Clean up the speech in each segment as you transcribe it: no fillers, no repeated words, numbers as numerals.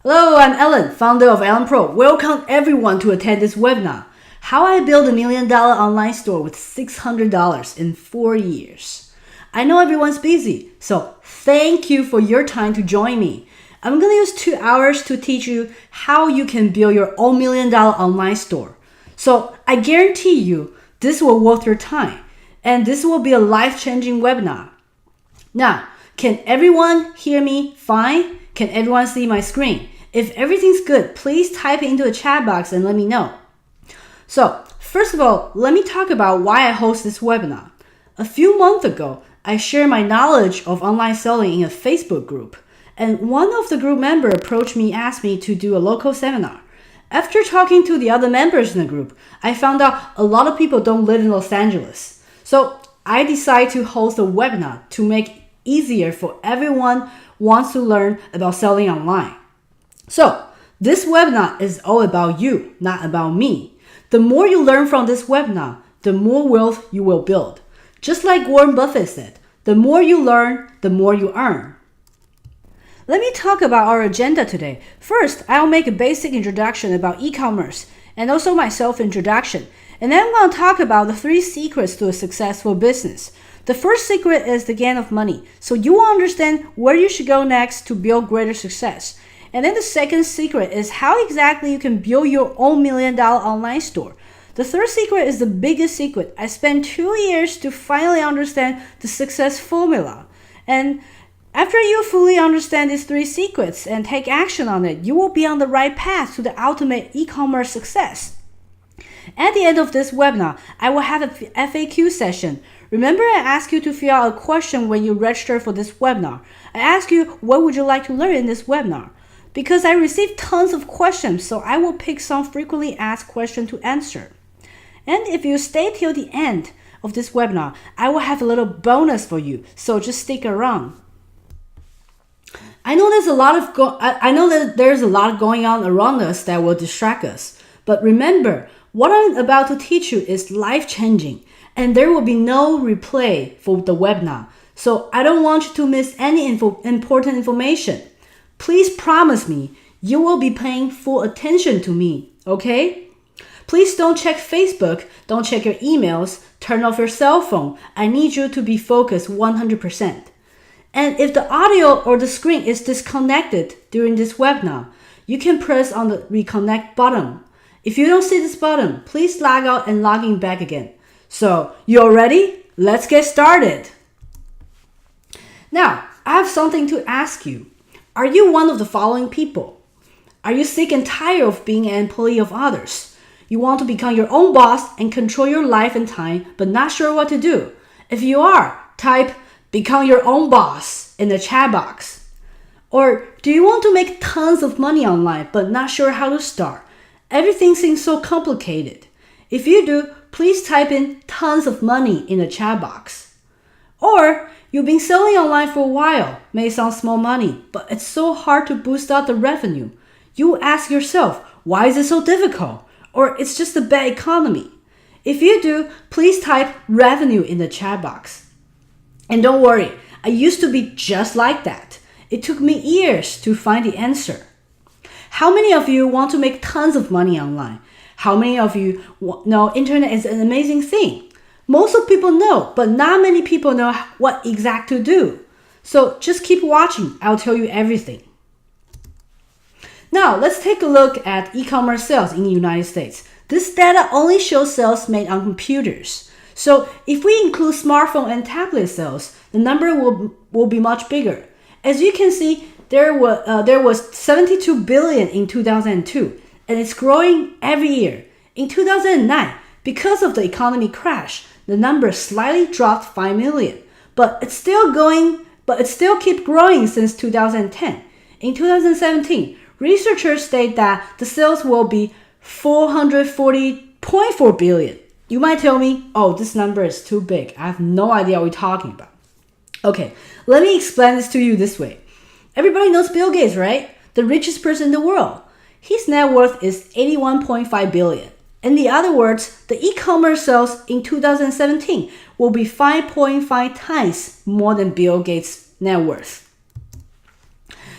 Hello, I'm Ellen, founder of Ellen Pro. Welcome everyone to attend this webinar. How I build $1 million online store with $600 in 4 years. I know everyone's busy, so thank you for your time to join me. I'm going to use 2 hours to teach you how you can build your own $1 million online store. So I guarantee you this will worth your time, and this will be a life-changing webinar. Now, can everyone hear me fine? Can everyone see my screen? If everything's good, please type it into the chat box and let me know. So, first of all, let me talk about why I host this webinar. A few months ago, I shared my knowledge of online selling in a Facebook group, and one of the group members approached me and asked me to do a local seminar. After talking to the other members in the group, I found out a lot of people don't live in Los Angeles. So, I decided to host a webinar to make it easier for everyone who wants to learn about selling online. So, this webinar is all about you, not about me. The more you learn from this webinar, the more wealth you will build. Just like Warren Buffett said, the more you learn, the more you earn. Let me talk about our agenda today. First, I'll make a basic introduction about e-commerce and also my self-introduction. And then I'm going to talk about the 3 secrets to a successful business. The first secret is the gain of money. So you will understand where you should go next to build greater success. And then the second secret is how exactly you can build your own $1 million online store. The third secret is the biggest secret. I spent 2 years to finally understand the success formula. And after you fully understand these 3 secrets and take action on it, you will be on the right path to the ultimate e-commerce success. At the end of this webinar, I will have a FAQ session. Remember, I asked you to fill out a question when you register for this webinar. I asked you, what would you like to learn in this webinar? Because I received tons of questions, so I will pick some frequently asked questions to answer. And if you stay till the end of this webinar, I will have a little bonus for you, so just stick around. I know that there's a lot going on around us that will distract us, but remember, what I'm about to teach you is life-changing, and there will be no replay for the webinar, so I don't want you to miss any important information. Please promise me you will be paying full attention to me, okay? Please don't check Facebook, don't check your emails, turn off your cell phone. I need you to be focused 100%. And if the audio or the screen is disconnected during this webinar, you can press on the reconnect button. If you don't see this button, please log out and log in back again. So, you all ready? Let's get started. Now, I have something to ask you. Are you one of the following people? Are you sick and tired of being an employee of others? You want to become your own boss and control your life and time, but not sure what to do? If you are, type "become your own boss" in the chat box. Or do you want to make tons of money online, but not sure how to start? Everything seems so complicated. If you do, please type in "tons of money" in the chat box. Or you've been selling online for a while, may sound small money, but it's so hard to boost up the revenue. You ask yourself, why is it so difficult? Or it's just a bad economy. If you do, please type revenue in the chat box. And don't worry, I used to be just like that. It took me years to find the answer. How many of you want to make tons of money online? How many of you know internet is an amazing thing? Most of people know, but not many people know what exactly to do. So just keep watching. I'll tell you everything. Now, let's take a look at e-commerce sales in the United States. This data only shows sales made on computers. So if we include smartphone and tablet sales, the number will be much bigger. As you can see, there was 72 billion in 2002, and it's growing every year. In 2009, because of the economy crash, the number slightly dropped 5 million, but it's still keep growing since 2010. In 2017, researchers state that the sales will be 440.4 billion. You might tell me, oh, this number is too big. I have no idea what we're talking about. Okay, let me explain this to you this way. Everybody knows Bill Gates, right? The richest person in the world. His net worth is 81.5 billion. In other words, the e-commerce sales in 2017 will be 5.5 times more than Bill Gates' net worth.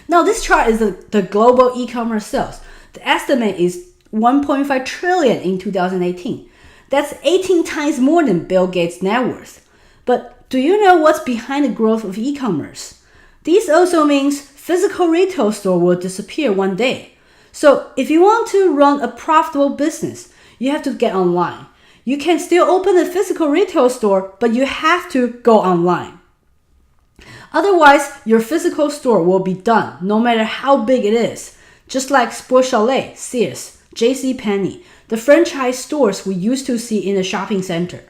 Now this chart is the global e-commerce sales. The estimate is 1.5 trillion in 2018. That's 18 times more than Bill Gates' net worth. But do you know what's behind the growth of e-commerce? This also means physical retail store will disappear one day. So if you want to run a profitable business, you have to get online. You can still open a physical retail store, but you have to go online. Otherwise, your physical store will be done, no matter how big it is. Just like Sport Chalet, Sears, JCPenney, the franchise stores we used to see in a shopping center.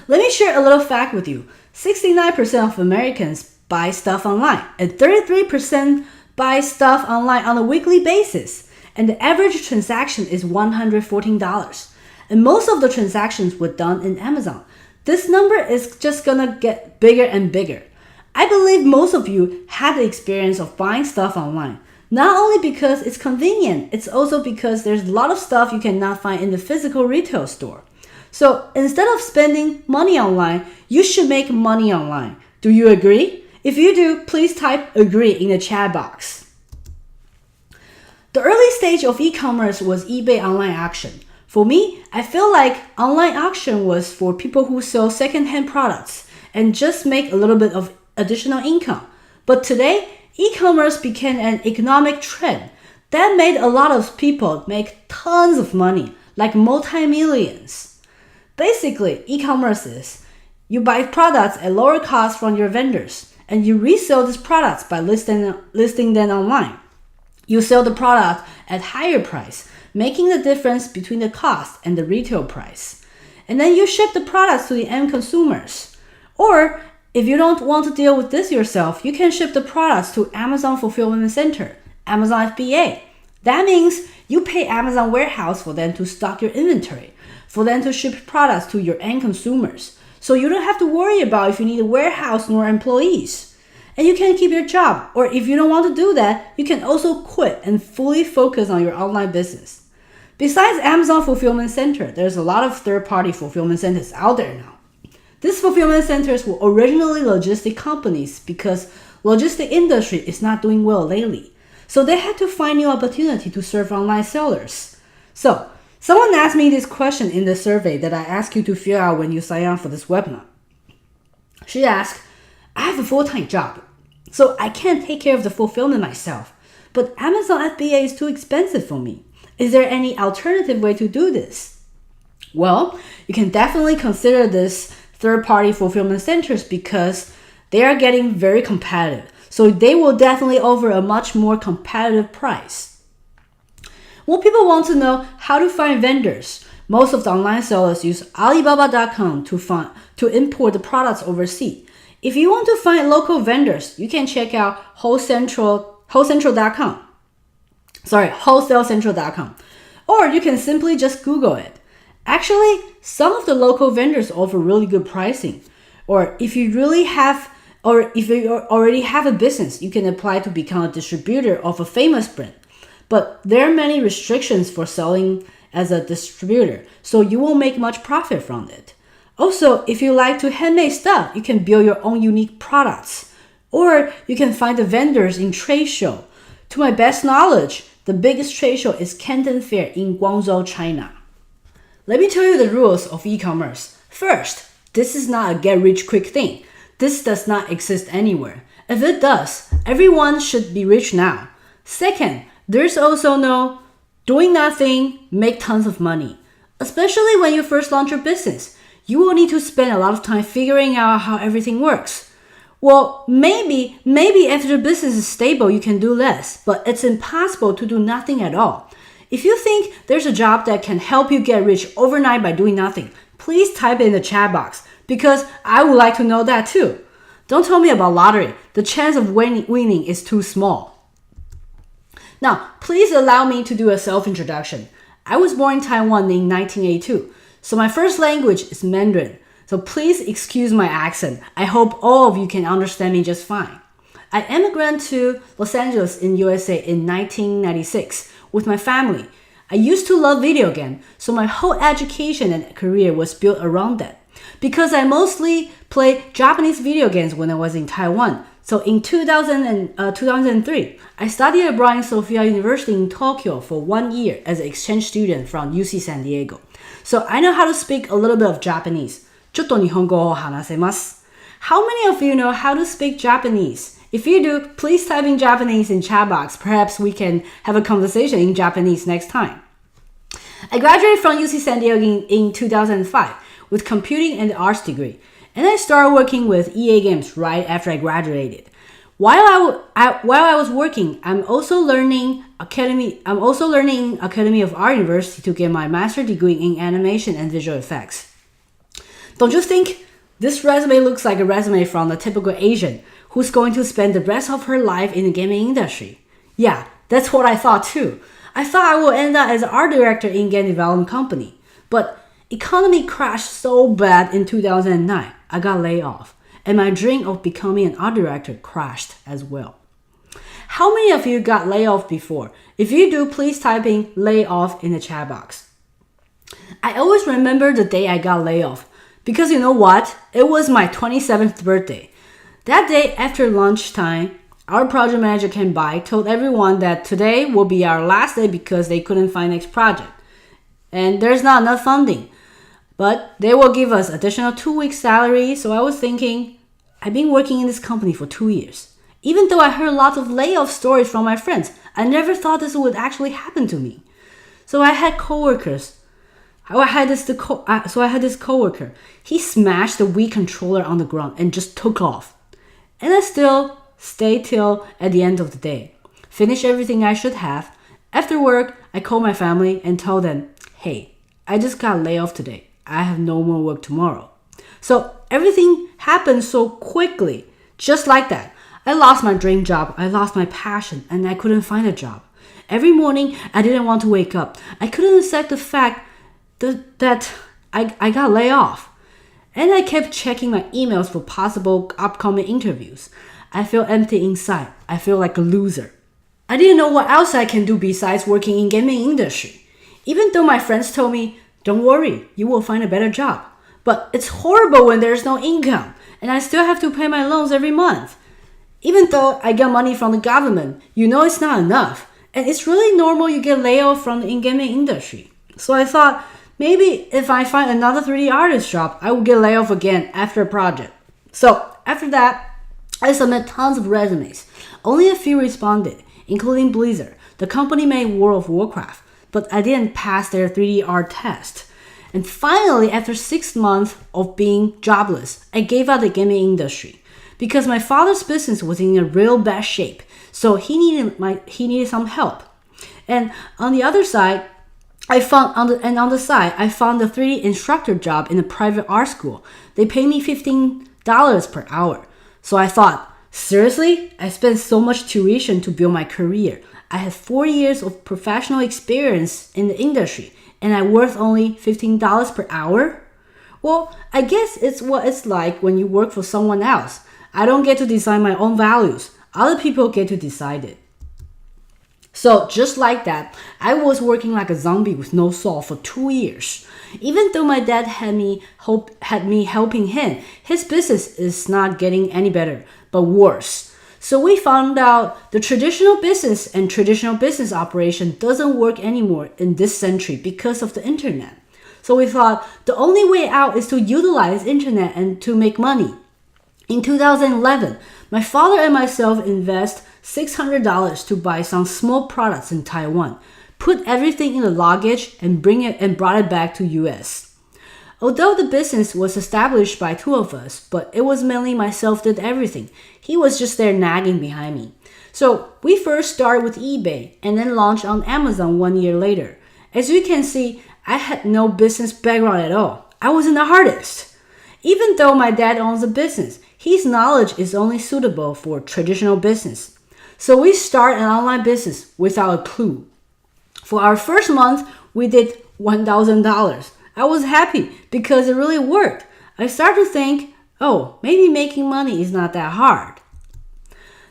Let me share a little fact with you. 69% of Americans buy stuff online, and 33% buy stuff online on a weekly basis. And the average transaction is $114. And most of the transactions were done in Amazon. This number is just gonna get bigger and bigger. I believe most of you had the experience of buying stuff online. Not only because it's convenient, it's also because there's a lot of stuff you cannot find in the physical retail store. So instead of spending money online, you should make money online. Do you agree? If you do, please type agree in the chat box. The early stage of e-commerce was eBay online auction. For me, I feel like online auction was for people who sell secondhand products and just make a little bit of additional income. But today, e-commerce became an economic trend that made a lot of people make tons of money, like multi-millions. Basically, e-commerce is you buy products at lower cost from your vendors, and you resell these products by listing them online. You sell the product at higher price, making the difference between the cost and the retail price. And then you ship the products to the end consumers. Or if you don't want to deal with this yourself, you can ship the products to Amazon Fulfillment Center, Amazon FBA. That means you pay Amazon warehouse for them to stock your inventory, for them to ship products to your end consumers. So you don't have to worry about if you need a warehouse nor employees. And you can keep your job, or if you don't want to do that, you can also quit and fully focus on your online business. Besides Amazon Fulfillment Center, there's a lot of third-party fulfillment centers out there now. These fulfillment centers were originally logistic companies because logistic industry is not doing well lately. So they had to find new opportunity to serve online sellers. So someone asked me this question in the survey that I asked you to fill out when you sign up for this webinar. She asked, I have a full-time job, so I can't take care of the fulfillment myself, but Amazon FBA is too expensive for me. Is there any alternative way to do this? Well, you can definitely consider this third-party fulfillment centers because they are getting very competitive. So they will definitely offer a much more competitive price. Well, people want to know how to find vendors. Most of the online sellers use Alibaba.com to import the products overseas. If you want to find local vendors, you can check out wholecentral.com. wholesalecentral.com. Or you can simply just Google it. Actually, some of the local vendors offer really good pricing. Or if you already have a business, you can apply to become a distributor of a famous brand. But there are many restrictions for selling as a distributor, so you won't make much profit from it. Also, if you like to handmade stuff, you can build your own unique products. Or you can find the vendors in trade show. To my best knowledge, the biggest trade show is Canton Fair in Guangzhou, China. Let me tell you the rules of e-commerce. First, this is not a get-rich-quick thing. This does not exist anywhere. If it does, everyone should be rich now. Second, there's also no doing nothing, make tons of money. Especially when you first launch your business. You will need to spend a lot of time figuring out how everything works. Well, maybe after the business is stable, you can do less, but it's impossible to do nothing at all. If you think there's a job that can help you get rich overnight by doing nothing, please type it in the chat box, because I would like to know that too. Don't tell me about lottery. The chance of winning is too small. Now, please allow me to do a self-introduction. I was born in Taiwan in 1982. So my first language is Mandarin. So please excuse my accent. I hope all of you can understand me just fine. I immigrated to Los Angeles in USA in 1996 with my family. I used to love video games, so my whole education and career was built around that. Because I mostly played Japanese video games when I was in Taiwan, So in 2003, I studied abroad in Sophia University in Tokyo for 1 year as an exchange student from UC San Diego. So I know how to speak a little bit of Japanese. ちょっと日本語を話せます。How many of you know how to speak Japanese? If you do, please type in Japanese in chat box. Perhaps we can have a conversation in Japanese next time. I graduated from UC San Diego in 2005 with computing and arts degree, and I started working with EA Games right after I graduated. While I was working, I'm also learning Academy of Art University to get my master's degree in animation and visual effects. Don't you think this resume looks like a resume from a typical Asian who's going to spend the rest of her life in the gaming industry? Yeah, that's what I thought too. I thought I would end up as an art director in game development company. But economy crashed so bad in 2009, I got laid off. And my dream of becoming an art director crashed as well. How many of you got laid off before? If you do, please type in lay off in the chat box. I always remember the day I got laid off. Because you know what? It was my 27th birthday. That day after lunchtime, our project manager came by, told everyone that today will be our last day because they couldn't find next project. And there's not enough funding. But they will give us additional 2 weeks salary. So I was thinking, I've been working in this company for 2 years. Even though I heard lots of layoff stories from my friends, I never thought this would actually happen to me. So I had coworkers. I had this coworker. He smashed the Wii controller on the ground and just took off. And I still stayed till at the end of the day. Finished everything I should have. After work, I called my family and told them, hey, I just got laid off today. I have no more work tomorrow. So everything happened so quickly. Just like that. I lost my dream job. I lost my passion and I couldn't find a job. Every morning, I didn't want to wake up. I couldn't accept the fact that I got laid off. And I kept checking my emails for possible upcoming interviews. I feel empty inside. I feel like a loser. I didn't know what else I can do besides working in gaming industry. Even though my friends told me, don't worry, you will find a better job. But it's horrible when there's no income and I still have to pay my loans every month. Even though I get money from the government, you know it's not enough. And it's really normal you get laid off from the gaming industry. So I thought, maybe if I find another 3D artist job, I will get laid off again after a project. So after that, I submitted tons of resumes. Only a few responded, including Blizzard. The company made World of Warcraft, but I didn't pass their 3D art test. And finally, after 6 months of being jobless, I gave up the gaming industry because my father's business was in a real bad shape. So he needed some help. And on the other side, I found the 3D instructor job in a private art school. They paid me $15 per hour. So I thought, seriously? I spent so much tuition to build my career. I had 4 years of professional experience in the industry, and I worth only $15 per hour? Well, I guess it's what it's like when you work for someone else. I don't get to decide my own values. Other people get to decide it. So just like that, I was working like a zombie with no soul for 2 years. Even though my dad had me helping him, his business is not getting any better, but worse. So we found out the traditional business and traditional business operation doesn't work anymore in this century because of the internet. So we thought the only way out is to utilize internet and to make money. In 2011, my father and myself invest $600 to buy some small products in Taiwan, put everything in the luggage and brought it back to US. Although the business was established by 2 of us, but it was mainly myself did everything. He was just there nagging behind me. So we first started with eBay and then launched on Amazon 1 year later. As you can see, I had no business background at all. I wasn't an artist. Even though my dad owns a business, his knowledge is only suitable for traditional business. So we started an online business without a clue. For our first month, we did $1,000. I was happy because it really worked. I started to think, oh, maybe making money is not that hard.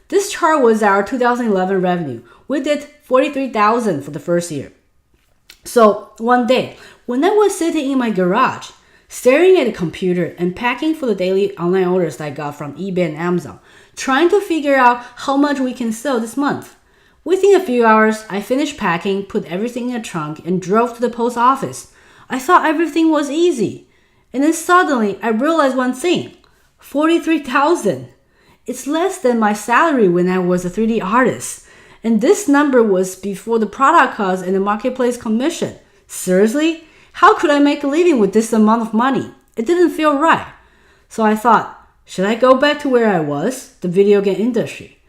This chart was our 2011 revenue. We did $43,000 for the first year. So one day, when I was sitting in my garage, staring at a computer and packing for the daily online orders that I got from eBay and Amazon, trying to figure out how much we can sell this month. Within a few hours, I finished packing, put everything in a trunk, and drove to the post office. I thought everything was easy. And then suddenly, I realized one thing. $43,000. It's less than my salary when I was a 3D artist. And this number was before the product cost and the marketplace commission. Seriously? How could I make a living with this amount of money? It didn't feel right. So I thought, should I go back to where I was, the video game industry?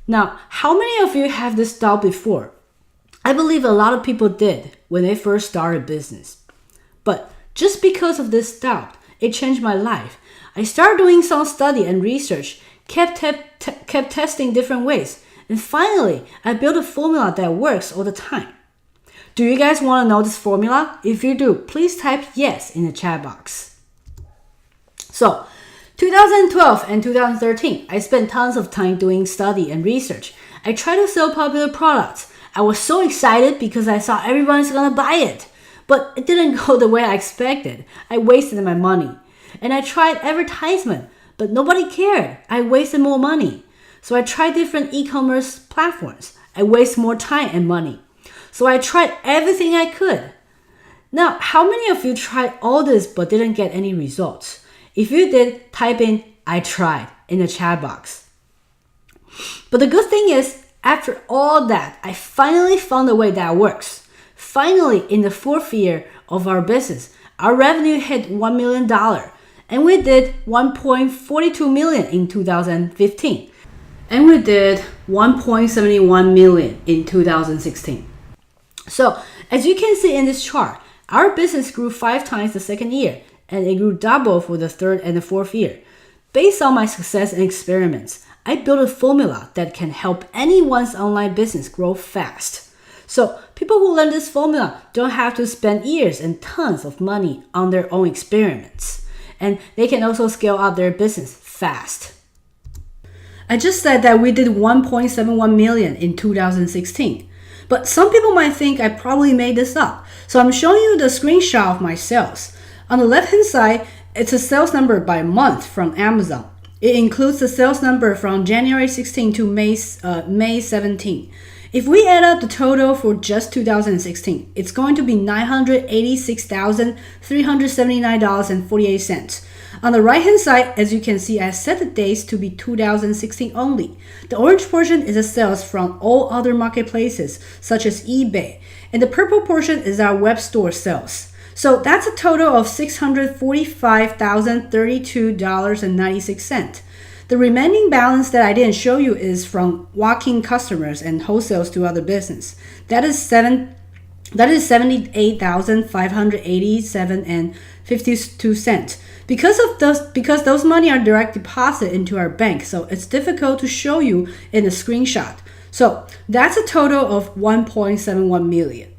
Now, how many of you have this doubt before? I believe a lot of people did when they first started business. But just because of this doubt, it changed my life. I started doing some study and research, kept testing different ways, and finally, I built a formula that works all the time. Do you guys want to know this formula? If you do, please type yes in the chat box. So, 2012 and 2013, I spent tons of time doing study and research. I tried to sell popular products. I was so excited because I thought everyone's gonna buy it. But it didn't go the way I expected. I wasted my money. And I tried advertisement, but nobody cared. I wasted more money. So I tried different e-commerce platforms. I wasted more time and money. So I tried everything I could. Now, how many of you tried all this but didn't get any results? If you did, type in I tried in the chat box. But the good thing is, after all that, I finally found a way that works. Finally, in the 4th year of our business, our revenue hit $1 million, and we did $1.42 million in 2015, and we did $1.71 million in 2016. So, as you can see in this chart, our business grew 5 times the 2nd year, and it grew double for the 3rd and the 4th year. Based on my success and experiments, I built a formula that can help anyone's online business grow fast. So people who learn this formula don't have to spend years and tons of money on their own experiments. And they can also scale up their business fast. I just said that we did $1.71 million in 2016. But some people might think I probably made this up. So I'm showing you the screenshot of my sales. On the left-hand side, it's a sales number by month from Amazon. It includes the sales number from January 16 to May 17. If we add up the total for just 2016, it's going to be $986,379.48. On the right-hand side, as you can see, I set the dates to be 2016 only. The orange portion is the sales from all other marketplaces, such as eBay, and the purple portion is our web store sales. So that's a total of $645,032.96. The remaining balance that I didn't show you is from walk-in customers and wholesales to other business. That is $78,587.52. Because those money are direct deposit into our bank, so it's difficult to show you in the screenshot. So that's a total of $1.71 million.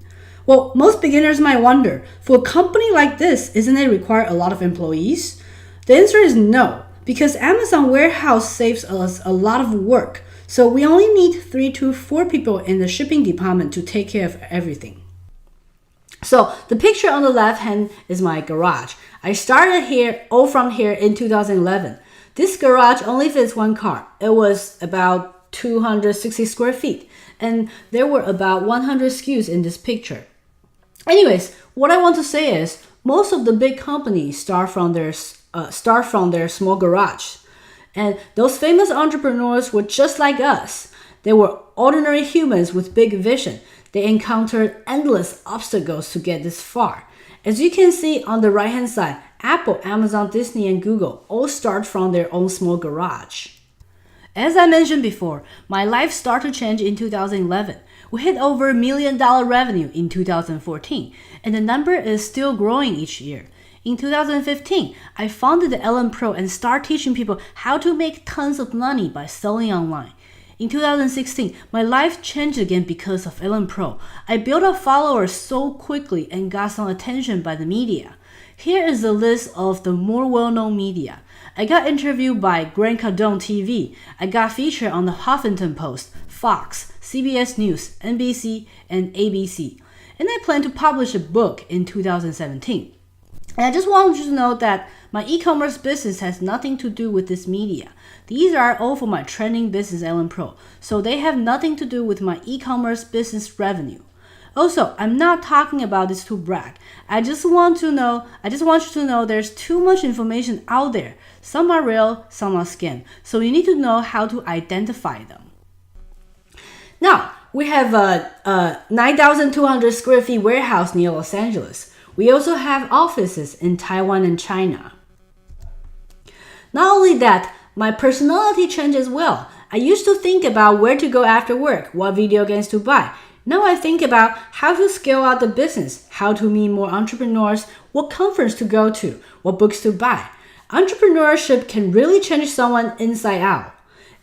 Well, most beginners might wonder, for a company like this, isn't it require a lot of employees? The answer is no, because Amazon warehouse saves us a lot of work. So we only need 3 to 4 people in the shipping department to take care of everything. So the picture on the left hand is my garage. I started here, all from here in 2011. This garage only fits 1 car. It was about 260 square feet, and there were about 100 SKUs in this picture. Anyways, what I want to say is, most of the big companies start from their small garage. And those famous entrepreneurs were just like us. They were ordinary humans with big vision. They encountered endless obstacles to get this far. As you can see on the right hand side, Apple, Amazon, Disney, and Google all start from their own small garage. As I mentioned before, my life started to change in 2011. We hit over $1 million revenue in 2014, and the number is still growing each year. In 2015, I founded the Ellen Pro and started teaching people how to make tons of money by selling online. In 2016, my life changed again because of Ellen Pro. I built up followers so quickly and got some attention by the media. Here is a list of the more well-known media. I got interviewed by Grant Cardone TV. I got featured on the Huffington Post, Fox, CBS News, NBC, and ABC. And I plan to publish a book in 2017. And I just want you to know that My e-commerce business has nothing to do with this media. These are all for my trending business Ellen Pro, so they have nothing to do with my e-commerce business revenue. Also, I'm not talking about this to brag. I just want you to know there's too much information out there. Some are real, some are scam. So you need to know how to identify them. Now, we have a 9,200 square feet warehouse near Los Angeles. We also have offices in Taiwan and China. Not only that, my personality changed as well. I used to think about where to go after work, what video games to buy. Now I think about how to scale out the business, how to meet more entrepreneurs, what conference to go to, what books to buy. Entrepreneurship can really change someone inside out.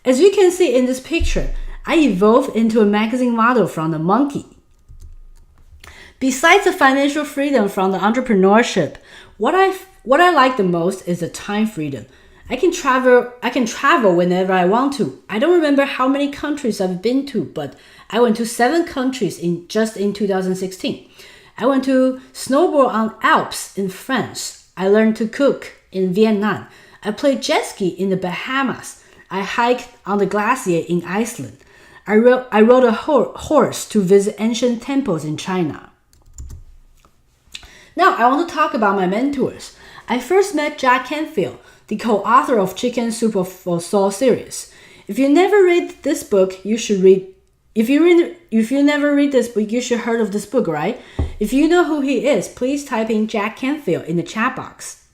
As you can see in this picture, I evolved into a magazine model from the monkey. Besides the financial freedom from the entrepreneurship, what I like the most is the time freedom. I can travel whenever I want to. I don't remember how many countries I've been to, but I went to 7 countries in 2016. I went to snowboard on Alps in France. I learned to cook in Vietnam. I played jet ski in the Bahamas. I hiked on the glacier in Iceland. I rode a horse to visit ancient temples in China. Now I want to talk about my mentors. I first met Jack Canfield, the co-author of Chicken Soup for Soul series. If you never read this book, you should read. If you never read this book, you should heard of this book, right? If you know who he is, please type in Jack Canfield in the chat box.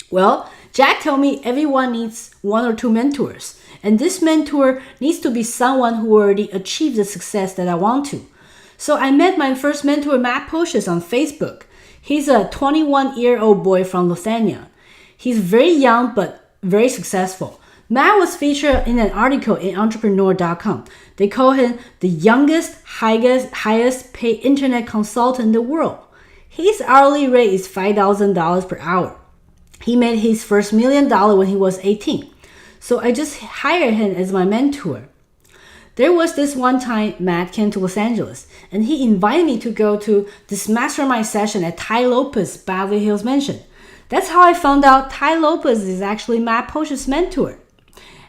Well, Jack told me everyone needs 1 or 2 mentors, and this mentor needs to be someone who already achieved the success that I want to. So I met my first mentor, Matt Pushes, on Facebook. He's a 21-year-old boy from Lithuania. He's very young but very successful. Matt was featured in an article in entrepreneur.com. They call him the youngest, highest paid internet consultant in the world. His hourly rate is $5,000 per hour. He made his first $1 million when he was 18. So I just hired him as my mentor. There was this one time Matt came to Los Angeles and he invited me to go to this mastermind session at Tai Lopez's Beverly Hills mansion. That's how I found out Tai Lopez is actually Matt Posh's mentor.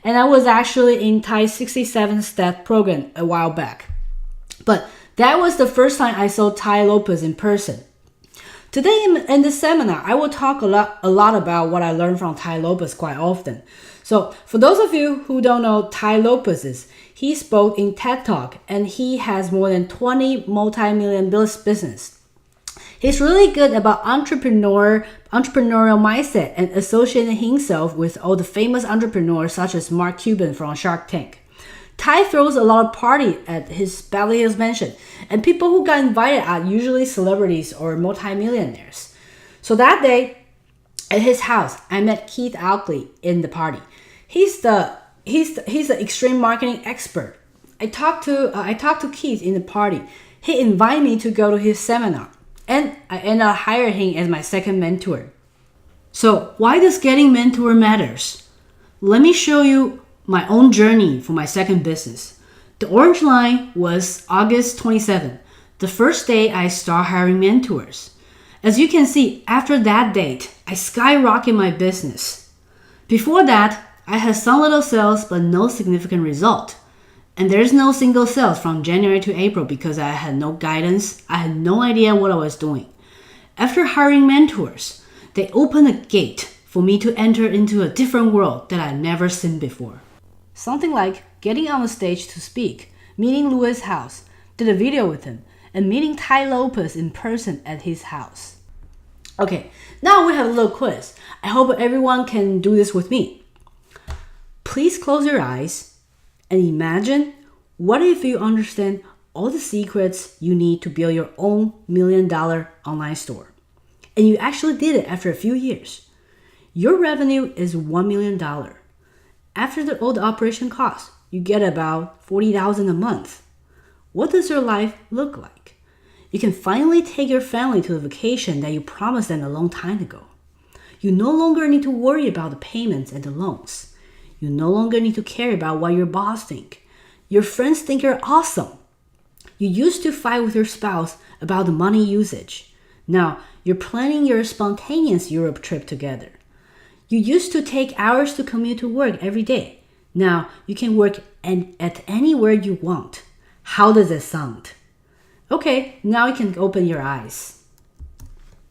And I was actually in Tai's 67-step program a while back. But that was the first time I saw Tai Lopez in person. Today in this seminar, I will talk a lot about what I learned from Tai Lopez quite often. So for those of you who don't know Tai Lopez, he spoke in TED Talk and he has more than 20 multi-million business. He's really good about entrepreneurial mindset and associating himself with all the famous entrepreneurs such as Mark Cuban from Shark Tank. Tai throws a lot of party at his Beverly Hills mansion, and people who got invited are usually celebrities or multimillionaires. So that day at his house, I met Keith Alkley in the party. He's the extreme marketing expert. I talked to Keith in the party. He invited me to go to his seminar. And I ended up hiring him as my second mentor. So why does getting mentor matters? Let me show you my own journey for my second business. The orange line was August 27th, the first day I started hiring mentors. As you can see, after that date, I skyrocketed my business. Before that, I had some little sales but no significant result. And there's no single sales from January to April because I had no guidance. I had no idea what I was doing. After hiring mentors, they opened a gate for me to enter into a different world that I'd never seen before. Something like getting on the stage to speak, meeting Louis' house, did a video with him, and meeting Tai Lopez in person at his house. Okay, now we have a little quiz. I hope everyone can do this with me. Please close your eyes and imagine, what if you understand all the secrets you need to build your own $1 million online store? And you actually did it after a few years. Your revenue is $1 million. After all the operation costs, you get about $40,000 a month. What does your life look like? You can finally take your family to the vacation that you promised them a long time ago. You no longer need to worry about the payments and the loans. You no longer need to care about what your boss thinks. Your friends think you're awesome. You used to fight with your spouse about the money usage. Now, you're planning your spontaneous Europe trip together. You used to take hours to commute to work every day. Now you can work at anywhere you want. How does it sound? Okay, now you can open your eyes.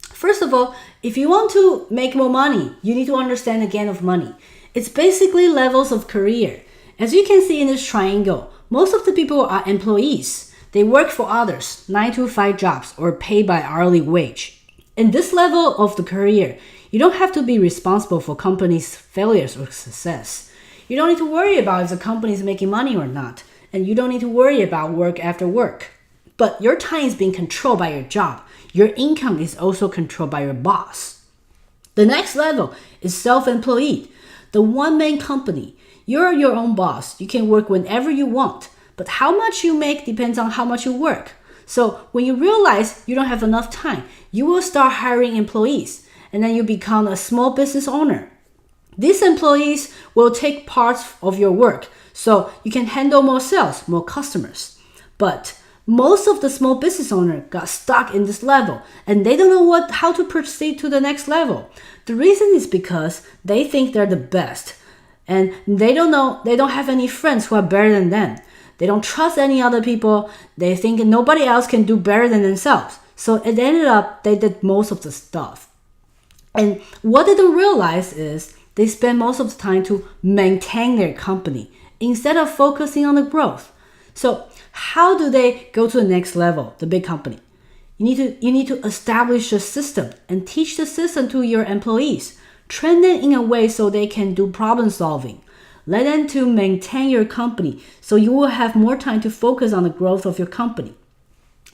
First of all, if you want to make more money, you need to understand the game of money. It's basically levels of career. As you can see in this triangle, most of the people are employees. They work for others, 9-to-5 jobs or paid by hourly wage. In this level of the career, you don't have to be responsible for company's failures or success. You don't need to worry about if the company is making money or not, and you don't need to worry about work after work. But your time is being controlled by your job. Your income is also controlled by your boss. The next level is self-employed, the one-man company. You're your own boss. You can work whenever you want, but how much you make depends on how much you work. So when you realize you don't have enough time, you will start hiring employees, and then you become a small business owner. These employees will take parts of your work, so you can handle more sales, more customers. But most of the small business owners got stuck in this level, and they don't know how to proceed to the next level. The reason is because they think they're the best, and they don't have any friends who are better than them. They don't trust any other people. They think nobody else can do better than themselves. So it ended up they did most of the stuff. And what they don't realize is they spend most of the time to maintain their company instead of focusing on the growth. So how do they go to the next level, the big company? You need to establish a system and teach the system to your employees. Train them in a way so they can do problem solving. Let them to maintain your company so you will have more time to focus on the growth of your company.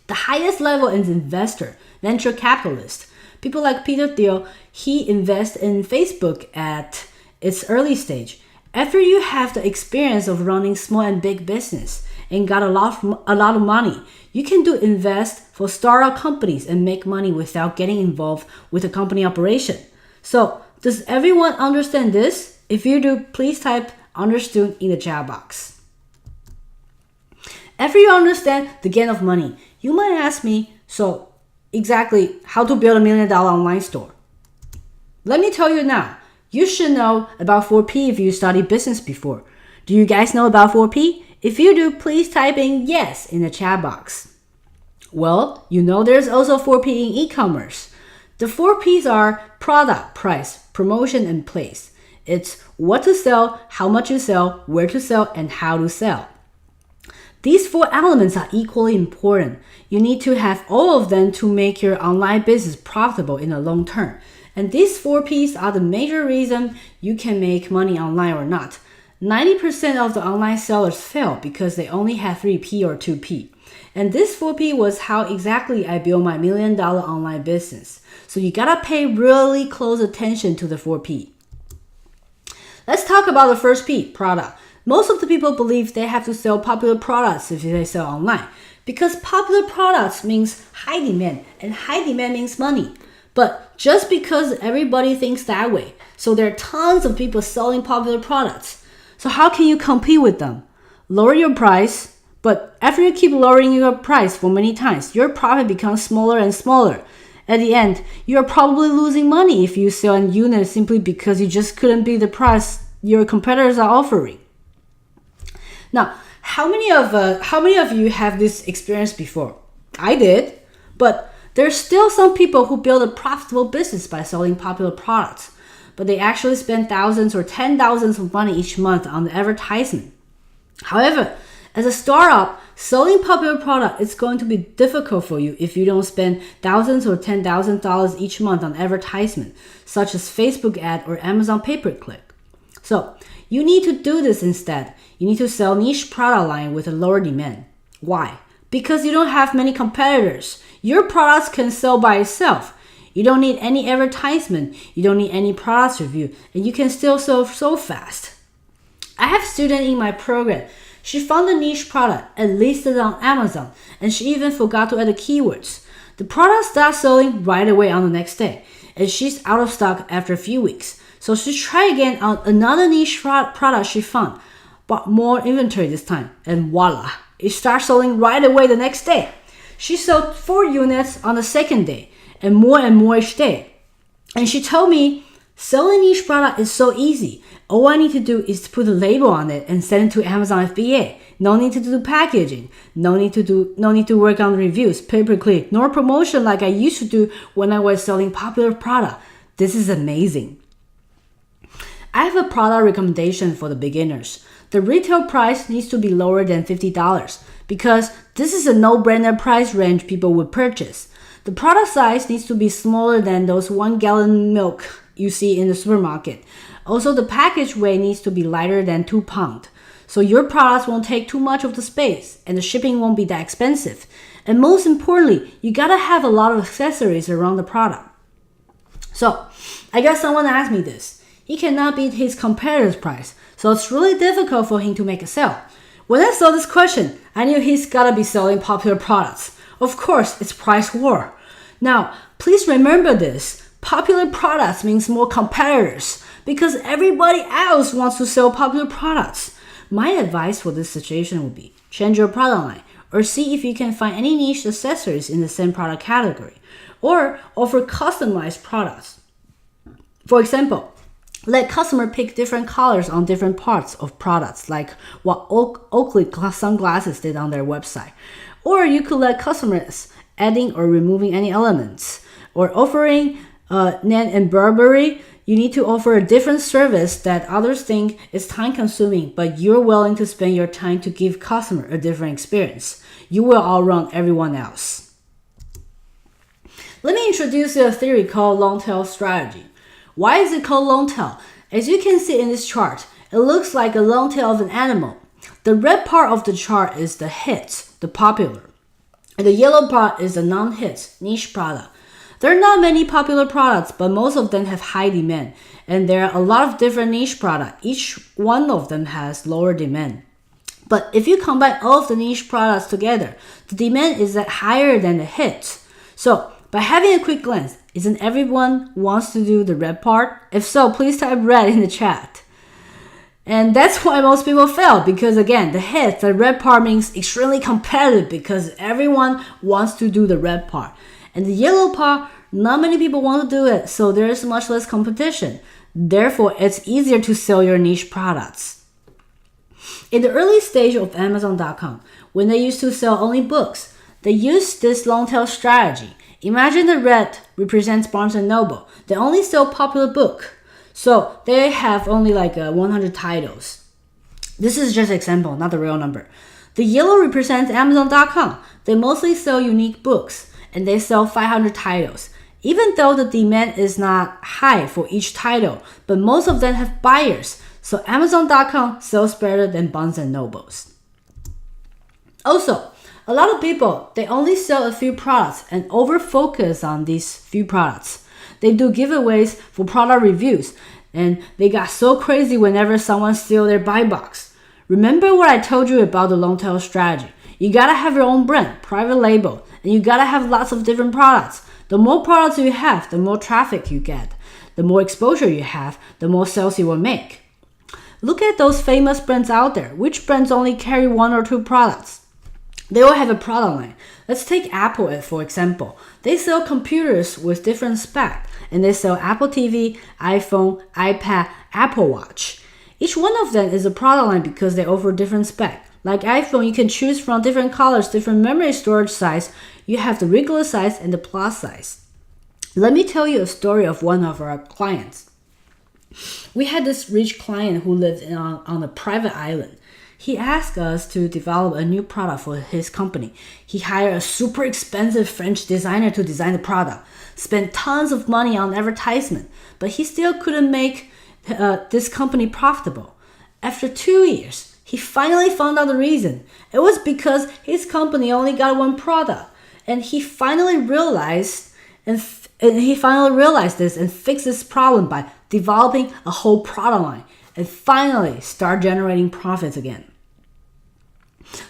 The highest level is investor, venture capitalist. People like Peter Thiel, he invests in Facebook at its early stage. After you have the experience of running small and big business and got a lot of money, you can invest for startup companies and make money without getting involved with the company operation. So does everyone understand this? If you do, please type understood in the chat box. After you understand the game of money, you might ask me, so exactly how to build $1 million online store? Let me tell you now, you should know about 4P if you studied business before. Do you guys know about 4P? If you do, please type in yes in the chat box. Well, you know there's also 4P in e-commerce. The 4Ps are product, price, promotion, and place. It's what to sell, how much you sell, where to sell, and how to sell. These 4 elements are equally important. You need to have all of them to make your online business profitable in the long term. And these 4 Ps are the major reason you can make money online or not. 90% of the online sellers fail because they only have 3P or 2P. And this 4P was how exactly I built my $1 million online business. So you gotta pay really close attention to the 4P. Let's talk about the first P, product. Most of the people believe they have to sell popular products if they sell online, because popular products means high demand, and high demand means money. But just because everybody thinks that way, so there are tons of people selling popular products. So how can you compete with them? Lower your price, but after you keep lowering your price for many times, your profit becomes smaller and smaller. At the end, you are probably losing money if you sell a unit simply because you just couldn't beat the price your competitors are offering. Now, how many of you have this experience before? I did, but there's still some people who build a profitable business by selling popular products, but they actually spend thousands or 10,000s of money each month on the advertisement. However, as a startup, selling popular product is going to be difficult for you if you don't spend thousands or $10,000 each month on advertisement, such as Facebook ad or Amazon pay-per-click. So you need to do this instead. You need to sell niche product line with a lower demand. Why? Because you don't have many competitors. Your products can sell by itself. You don't need any advertisement. You don't need any products review, and you can still sell so fast. I have a student in my program. She found a niche product and listed it on Amazon, and she even forgot to add the keywords. The product starts selling right away on the next day, and she's out of stock after a few weeks. So she tried again on another niche product she found, bought more inventory this time, and voila, it starts selling right away the next day. She sold 4 units on the second day, and more each day. And she told me Selling niche product is so easy. All I need to do is to put a label on it and send it to Amazon FBA. No need to do packaging. No need to work on reviews, pay-per-click, nor promotion like I used to do when I was selling popular product. This is amazing. I have a product recommendation for the beginners. The retail price needs to be lower than $50 because this is a no-brainer price range people would purchase. The product size needs to be smaller than those 1 gallon milk you see in the supermarket. Also, the package weight needs to be lighter than 2 pounds. So your products won't take too much of the space and the shipping won't be that expensive. And most importantly, you gotta have a lot of accessories around the product. So, I guess someone asked me this. He cannot beat his competitor's price, so it's really difficult for him to make a sale. When I saw this question, I knew he's gotta be selling popular products. Of course, it's price war. Now, please remember this. Popular products means more competitors because everybody else wants to sell popular products. My advice for this situation would be change your product line or see if you can find any niche accessories in the same product category or offer customized products. For example, let customer pick different colors on different parts of products like what Oakley sunglasses did on their website. Or you could let customers adding or removing any elements or offering Nan and Burberry. You need to offer a different service that others think is time consuming, but you're willing to spend your time to give customer a different experience. You will outrun everyone else. Let me introduce you a theory called long tail strategy. Why is it called long tail? As you can see in this chart, it looks like a long tail of an animal. The red part of the chart is the hits, the popular. And the yellow part is the non-hits, niche product. There are not many popular products, but most of them have high demand. And there are a lot of different niche products. Each one of them has lower demand. But if you combine all of the niche products together, the demand is higher than the hits. So by having a quick glance, isn't everyone wants to do the red part? If so, please type red in the chat. And that's why most people fail because again, the red part means extremely competitive because everyone wants to do the red part. And the yellow part, not many people want to do it, so there is much less competition. Therefore, it's easier to sell your niche products. In the early stage of Amazon.com, when they used to sell only books, they used this long tail strategy. Imagine the red represents Barnes & Noble. They only sell popular book. So they have only like 100 titles. This is just an example, not the real number. The yellow represents Amazon.com. They mostly sell unique books and they sell 500 titles. Even though the demand is not high for each title, but most of them have buyers. So Amazon.com sells better than Barnes & Nobles. Also, a lot of people, they only sell a few products and over-focus on these few products. They do giveaways for product reviews, and they got so crazy whenever someone steals their buy box. Remember what I told you about the long tail strategy. You gotta have your own brand, private label, and you gotta have lots of different products. The more products you have, the more traffic you get. The more exposure you have, the more sales you will make. Look at those famous brands out there. Which brands only carry 1 or 2 products? They all have a product line. Let's take Apple for example. They sell computers with different specs, and they sell Apple TV, iPhone, iPad, Apple Watch. Each one of them is a product line because they offer different specs. Like iPhone, you can choose from different colors, different memory storage size. You have the regular size and the plus size. Let me tell you a story of one of our clients. We had this rich client who lived on a private island. He asked us to develop a new product for his company. He hired a super expensive French designer to design the product, spent tons of money on advertisement, but he still couldn't make this company profitable. After 2 years, he finally found out the reason. It was because his company only got one product, and he finally realized this and fixed this problem by developing a whole product line and finally start generating profits again.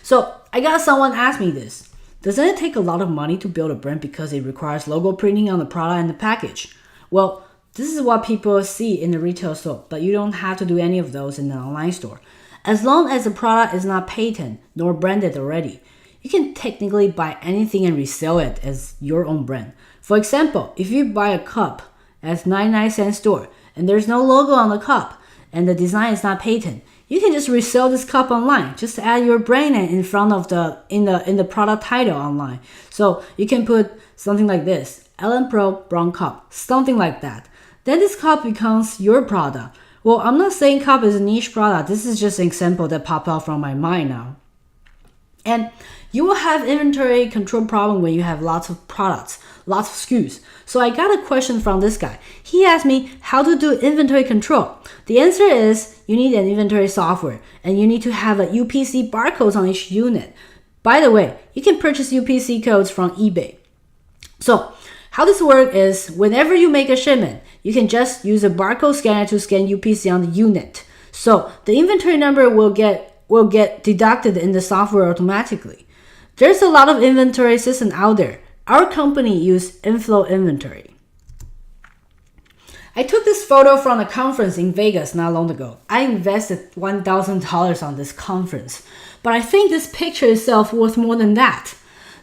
So I got someone ask me this. Doesn't it take a lot of money to build a brand because it requires logo printing on the product and the package? Well, this is what people see in the retail store, but you don't have to do any of those in the online store. As long as the product is not patented nor branded already, you can technically buy anything and resell it as your own brand. For example, if you buy a cup at 99-cent store and there's no logo on the cup, and the design is not patent, you can just resell this cup online. Just add your brand name in front of in the product title online. So you can put something like this, Ellen Pro Brown Cup, something like that. Then this cup becomes your product. Well, I'm not saying cup is a niche product. This is just an example that popped out from my mind now. And you will have inventory control problem when you have lots of products, lots of SKUs. So I got a question from this guy. He asked me how to do inventory control. The answer is you need an inventory software, and you need to have a UPC barcodes on each unit. By the way, you can purchase UPC codes from eBay. So how this works is whenever you make a shipment, you can just use a barcode scanner to scan UPC on the unit. So the inventory number will get deducted in the software automatically. There's a lot of inventory system out there. Our company uses Inflow Inventory. I took this photo from a conference in Vegas not long ago. I invested $1,000 on this conference, but I think this picture itself worth more than that.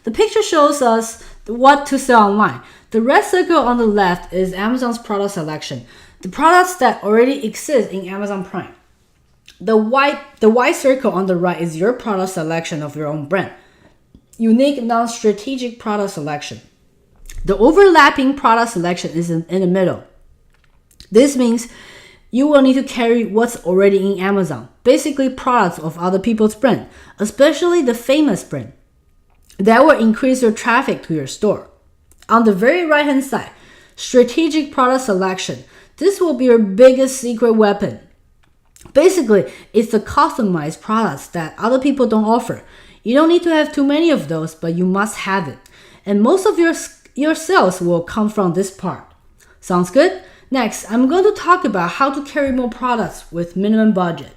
The picture shows us what to sell online. The red circle on the left is Amazon's product selection, the products that already exist in Amazon Prime. The white circle on the right is your product selection of your own brand. Unique non-strategic product selection. The overlapping product selection is in the middle. This means you will need to carry what's already in Amazon, basically products of other people's brand, especially the famous brand. That will increase your traffic to your store. On the very right hand side, strategic product selection. This will be your biggest secret weapon. Basically, it's the customized products that other people don't offer. You don't need to have too many of those, but you must have it. And most of your sales will come from this part. Sounds good? Next, I'm going to talk about how to carry more products with minimum budget.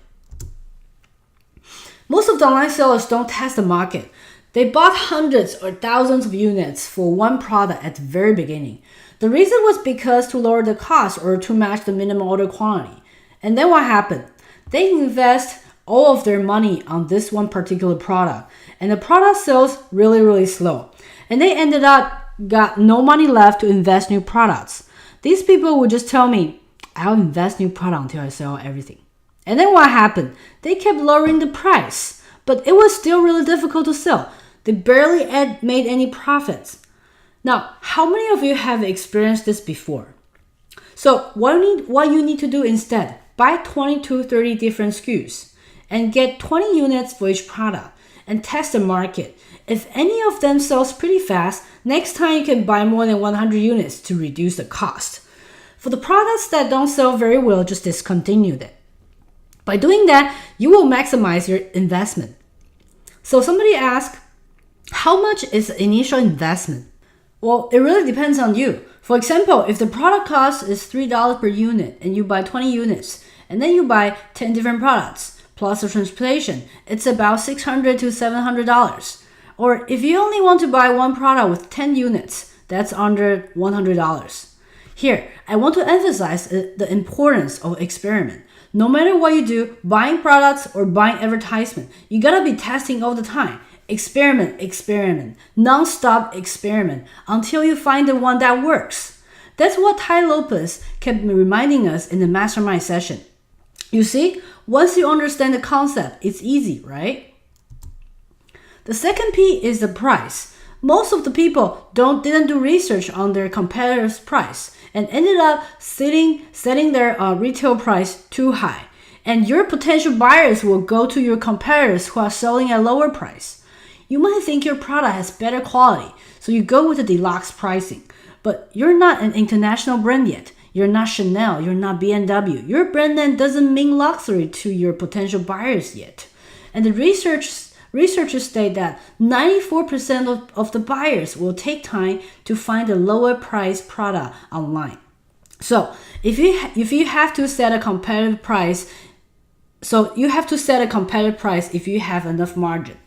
Most of the online sellers don't test the market. They bought hundreds or thousands of units for one product at the very beginning. The reason was because to lower the cost or to match the minimum order quantity. And then what happened? They invest all of their money on this one particular product, and the product sells really slow. And they ended up got no money left to invest new products. These people would just tell me, I'll invest new product until I sell everything. And then what happened? They kept lowering the price, but it was still really difficult to sell. They barely made any profits. Now, how many of you have experienced this before? So what you need to do instead, buy 20 to 30 different SKUs and get 20 units for each product and test the market. If any of them sells pretty fast, next time you can buy more than 100 units to reduce the cost. For the products that don't sell very well, just discontinue them. By doing that, you will maximize your investment. So somebody asked, how much is the initial investment? Well, it really depends on you. For example, if the product cost is $3 per unit and you buy 20 units, and then you buy 10 different products, plus the transportation, it's about $600 to $700. Or if you only want to buy one product with 10 units, that's under $100. Here, I want to emphasize the importance of experiment. No matter what you do, buying products or buying advertisement, you gotta be testing all the time. Experiment, non-stop experiment until you find the one that works. That's what Ty Lopez kept reminding us in the mastermind session. You see, once you understand the concept, it's easy, right? The second P is the price. Most of the people didn't do research on their competitor's price and ended up setting their retail price too high. And your potential buyers will go to your competitors who are selling at lower price. You might think your product has better quality, so you go with the deluxe pricing. But you're not an international brand yet. You're not Chanel, you're not BMW. Your brand name doesn't mean luxury to your potential buyers yet. And the researchers state that 94% of the buyers will take time to find a lower price product online. So if you have to set a competitive price, if you have enough margin.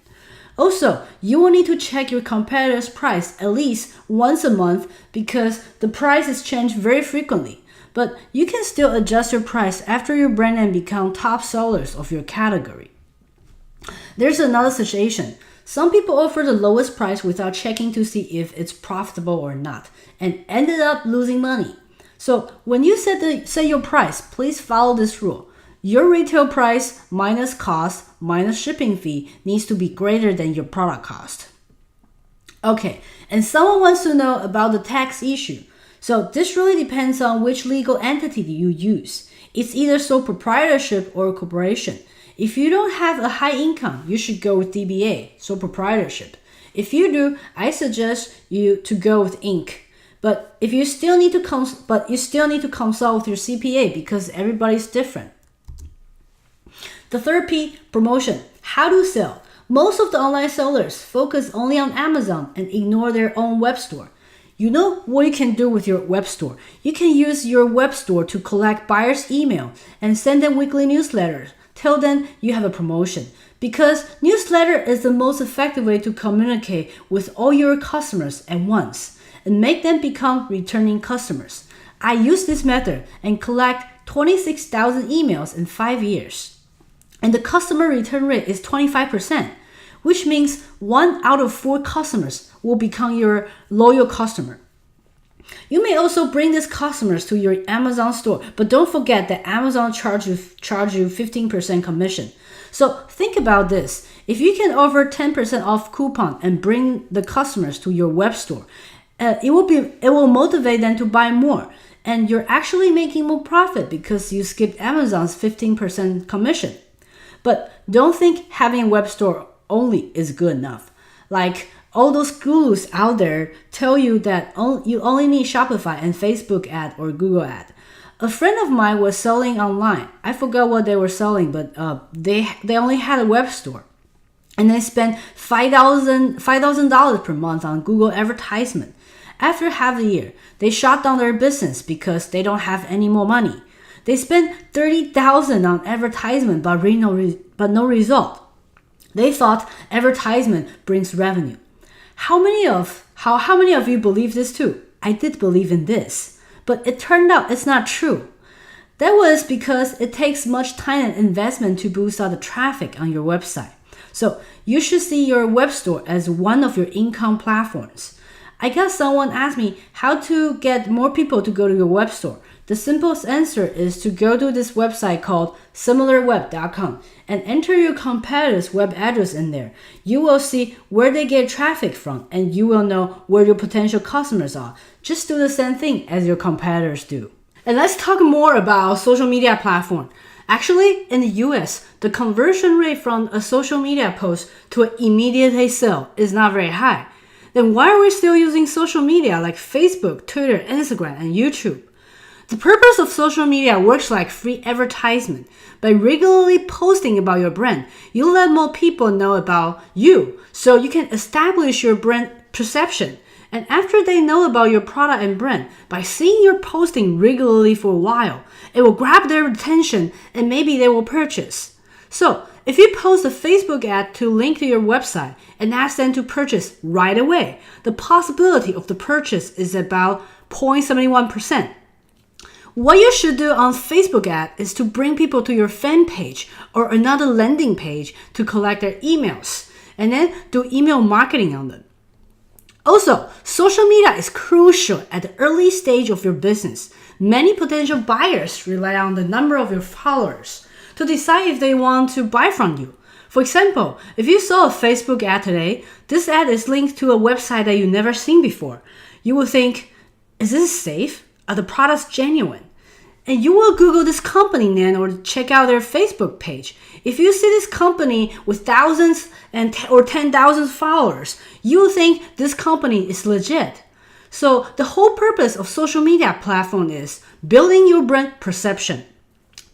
Also, you will need to check your competitor's price at least once a month because the prices change very frequently. But you can still adjust your price after your brand name become top sellers of your category. There's another situation. Some people offer the lowest price without checking to see if it's profitable or not and ended up losing money. So when you set your price, please follow this rule. Your retail price minus cost minus shipping fee needs to be greater than your product cost. Okay, and someone wants to know about the tax issue. So this really depends on which legal entity you use. It's either sole proprietorship or corporation. If you don't have a high income, you should go with DBA, sole proprietorship. If you do, I suggest you to go with Inc. But you still need to consult with your CPA because everybody's different. The third P, promotion. How to sell. Most of the online sellers focus only on Amazon and ignore their own web store. You know what you can do with your web store? You can use your web store to collect buyers' email and send them weekly newsletters. Tell them you have a promotion. Because newsletter is the most effective way to communicate with all your customers at once and make them become returning customers. I use this method and collect 26,000 emails in 5 years. And the customer return rate is 25%, which means 1 out of 4 customers will become your loyal customer. You may also bring these customers to your Amazon store, but don't forget that Amazon charge you 15% commission. So think about this. If you can offer 10% off coupon and bring the customers to your web store, it will motivate them to buy more. And you're actually making more profit because you skipped Amazon's 15% commission. But don't think having a web store only is good enough. Like all those gurus out there tell you that you only need Shopify and Facebook ad or Google ad. A friend of mine was selling online. I forgot what they were selling, but they only had a web store. And they spent $5,000 per month on Google advertisement. After half a year, they shut down their business because they don't have any more money. They spent $30,000 on advertisement but no result. They thought advertisement brings revenue. How many of you believe this too? I did believe in this, but it turned out it's not true. That was because it takes much time and investment to boost out the traffic on your website. So you should see your web store as one of your income platforms. I got someone asked me how to get more people to go to your web store. The simplest answer is to go to this website called similarweb.com and enter your competitor's web address in there. You will see where they get traffic from and you will know where your potential customers are. Just do the same thing as your competitors do. And let's talk more about social media platform. Actually, in the US, the conversion rate from a social media post to an immediate sale is not very high. Then why are we still using social media like Facebook, Twitter, Instagram, and YouTube? The purpose of social media works like free advertisement. By regularly posting about your brand, you let more people know about you, so you can establish your brand perception. And after they know about your product and brand, by seeing your posting regularly for a while, it will grab their attention and maybe they will purchase. So, if you post a Facebook ad to link to your website and ask them to purchase right away, the possibility of the purchase is about 0.71%. What you should do on Facebook ad is to bring people to your fan page or another landing page to collect their emails and then do email marketing on them. Also, social media is crucial at the early stage of your business. Many potential buyers rely on the number of your followers to decide if they want to buy from you. For example, if you saw a Facebook ad today, this ad is linked to a website that you've never seen before. You will think, is this safe? Are the products genuine? And you will Google this company then or check out their Facebook page. If you see this company with thousands or 10,000 followers, you will think this company is legit. So the whole purpose of social media platform is building your brand perception.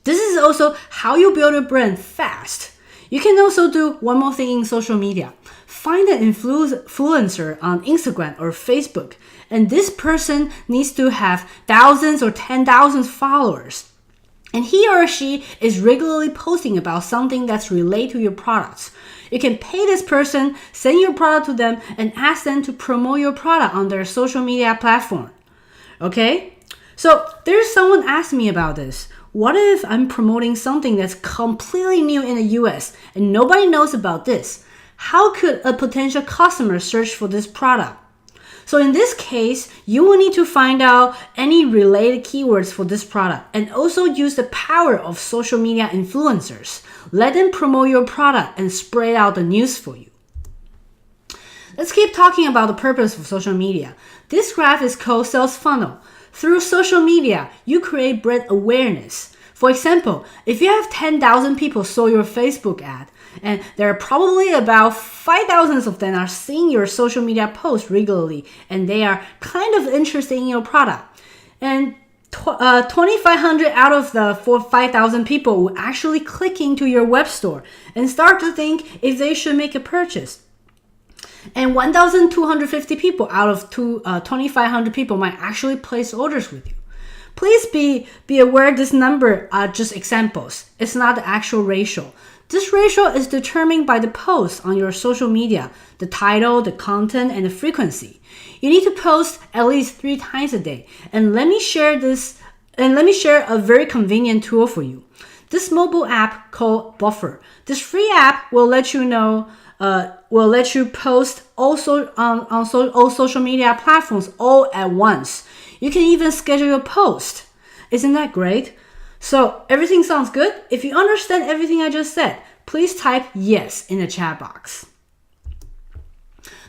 This is also how you build a brand fast. You can also do one more thing in social media. Find an influencer on Instagram or Facebook, and this person needs to have thousands or 10,000 followers. And he or she is regularly posting about something that's related to your products. You can pay this person, send your product to them, and ask them to promote your product on their social media platform. Okay? So there's someone asked me about this. What if I'm promoting something that's completely new in the US and nobody knows about this? How could a potential customer search for this product? So in this case, you will need to find out any related keywords for this product and also use the power of social media influencers. Let them promote your product and spread out the news for you. Let's keep talking about the purpose of social media. This graph is called sales funnel. Through social media, you create brand awareness. For example, if you have 10,000 people saw your Facebook ad, and there are probably about 5,000 of them are seeing your social media posts regularly, and they are kind of interested in your product. And 2,500 out of the 5,000 people will actually click into your web store and start to think if they should make a purchase. And 1,250 people out of 2,500 people might actually place orders with you. Please be aware this number are just examples. It's not the actual ratio. This ratio is determined by the posts on your social media, the title, the content, and the frequency. You need to post at least 3 times a day. And let me share a very convenient tool for you. This mobile app called Buffer. This free app will let you post also on all social media platforms all at once. You can even schedule your post. Isn't that great? So everything sounds good? If you understand everything I just said, please type yes in the chat box.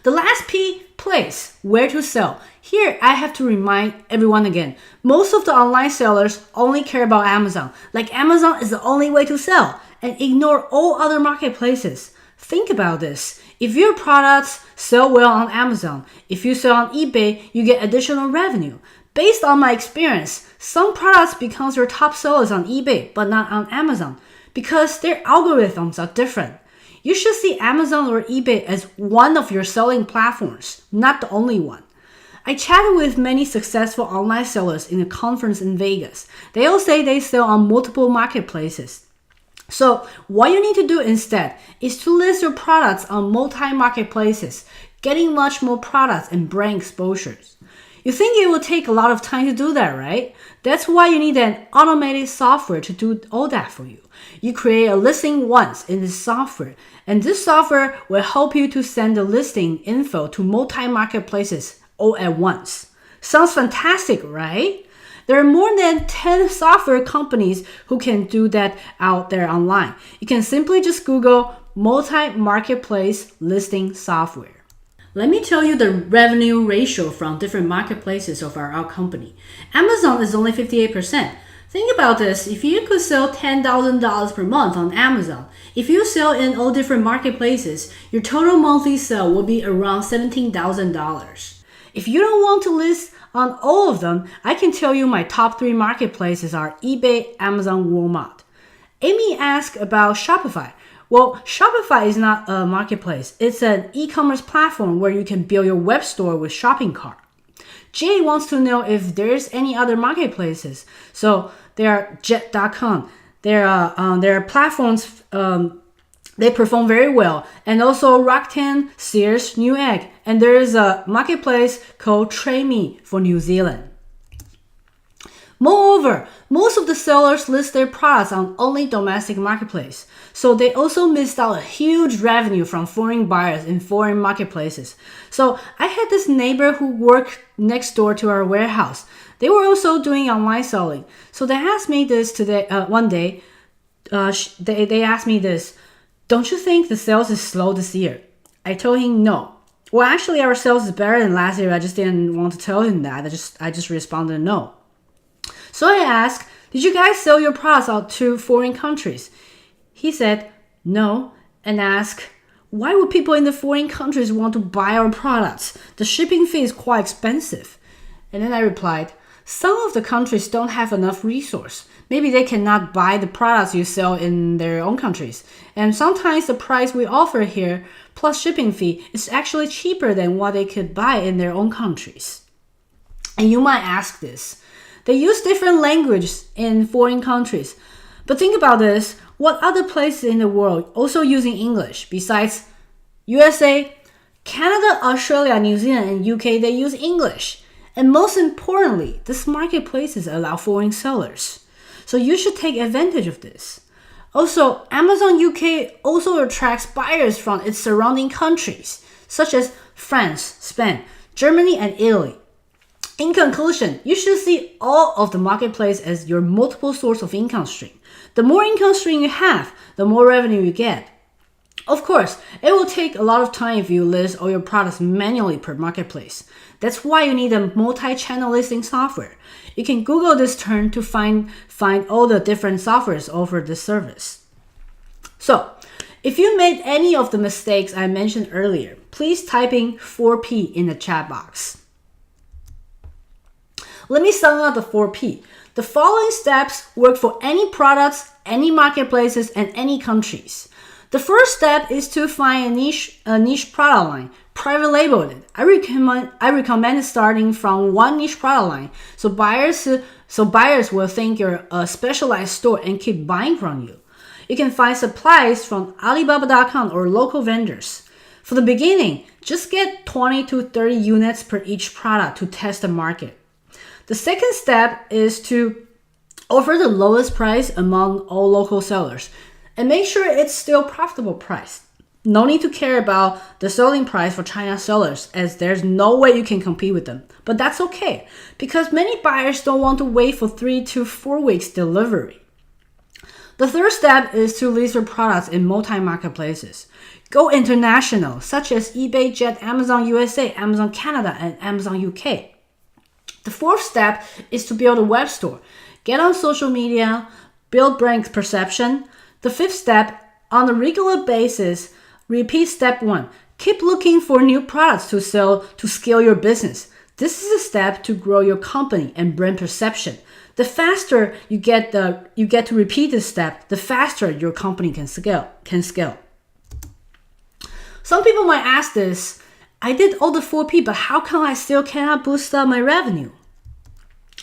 The last P, place, where to sell. Here, I have to remind everyone again, most of the online sellers only care about Amazon. Like Amazon is the only way to sell, and ignore all other marketplaces. Think about this. If your products sell well on Amazon, if you sell on eBay, you get additional revenue. Based on my experience, some products become your top sellers on eBay, but not on Amazon, because their algorithms are different. You should see Amazon or eBay as one of your selling platforms, not the only one. I chatted with many successful online sellers in a conference in Vegas. They all say they sell on multiple marketplaces. So what you need to do instead is to list your products on multi-marketplaces, getting much more products and brand exposures. You think it will take a lot of time to do that, right? That's why you need an automated software to do all that for you. You create a listing once in this software, and this software will help you to send the listing info to multi-marketplaces all at once. Sounds fantastic, right? There are more than 10 software companies who can do that out there online. You can simply just Google multi-marketplace listing software. Let me tell you the revenue ratio from different marketplaces of our company. Amazon is only 58%. Think about this. If you could sell $10,000 per month on Amazon, if you sell in all different marketplaces, your total monthly sale will be around $17,000. If you don't want to list on all of them, I can tell you my top 3 marketplaces are eBay, Amazon, Walmart. Amy asked about Shopify. Well, Shopify is not a marketplace. It's an e-commerce platform where you can build your web store with shopping cart. Jay wants to know if there's any other marketplaces. So there are Jet.com. There are platforms. They perform very well. And also Rakuten, Sears, Newegg. And there is a marketplace called Trade Me for New Zealand. Moreover, most of the sellers list their products on only domestic marketplace, so they also missed out a huge revenue from foreign buyers in foreign marketplaces. So I had this neighbor who worked next door to our warehouse. They were also doing online selling. So they asked me this today. One day, they asked me this: "Don't you think the sales is slow this year?" I told him no. Well, actually, our sales is better than last year. I just didn't want to tell him that. I just responded no. So I asked, "Did you guys sell your products out to foreign countries?" He said no, and asked, "Why would people in the foreign countries want to buy our products? The shipping fee is quite expensive." And then I replied, "Some of the countries don't have enough resource. Maybe they cannot buy the products you sell in their own countries. And sometimes the price we offer here plus shipping fee is actually cheaper than what they could buy in their own countries." And you might ask this. They use different languages in foreign countries. But think about this. What other places in the world also using English besides USA, Canada, Australia, New Zealand, and UK, they use English. And most importantly, these marketplaces allow foreign sellers. So you should take advantage of this. Also, Amazon UK also attracts buyers from its surrounding countries, such as France, Spain, Germany, and Italy. In conclusion, you should see all of the marketplace as your multiple source of income stream. The more income stream you have, the more revenue you get. Of course, it will take a lot of time if you list all your products manually per marketplace. That's why you need a multi-channel listing software. You can Google this term to find all the different softwares offer this service. So, if you made any of the mistakes I mentioned earlier, please type in 4P in the chat box. Let me sum up the 4P. The following steps work for any products, any marketplaces, and any countries. The first step is to find a niche product line, private label it. I recommend starting from one niche product line so buyers will think you're a specialized store and keep buying from you. You can find supplies from Alibaba.com or local vendors. For the beginning, just get 20 to 30 units per each product to test the market. The second step is to offer the lowest price among all local sellers and make sure it's still profitable price. No need to care about the selling price for China sellers as there's no way you can compete with them. But that's okay because many buyers don't want to wait for 3 to 4 weeks delivery. The third step is to list your products in multi-marketplaces. Go international, such as eBay, Jet, Amazon USA, Amazon Canada, and Amazon UK. The fourth step is to build a web store. Get on social media, build brand perception. The fifth step, on a regular basis, repeat step 1. Keep looking for new products to sell to scale your business. This is a step to grow your company and brand perception. The faster you get to repeat this step, the faster your company can scale. Some people might ask this, I did all the 4P, but how come I still cannot boost up my revenue?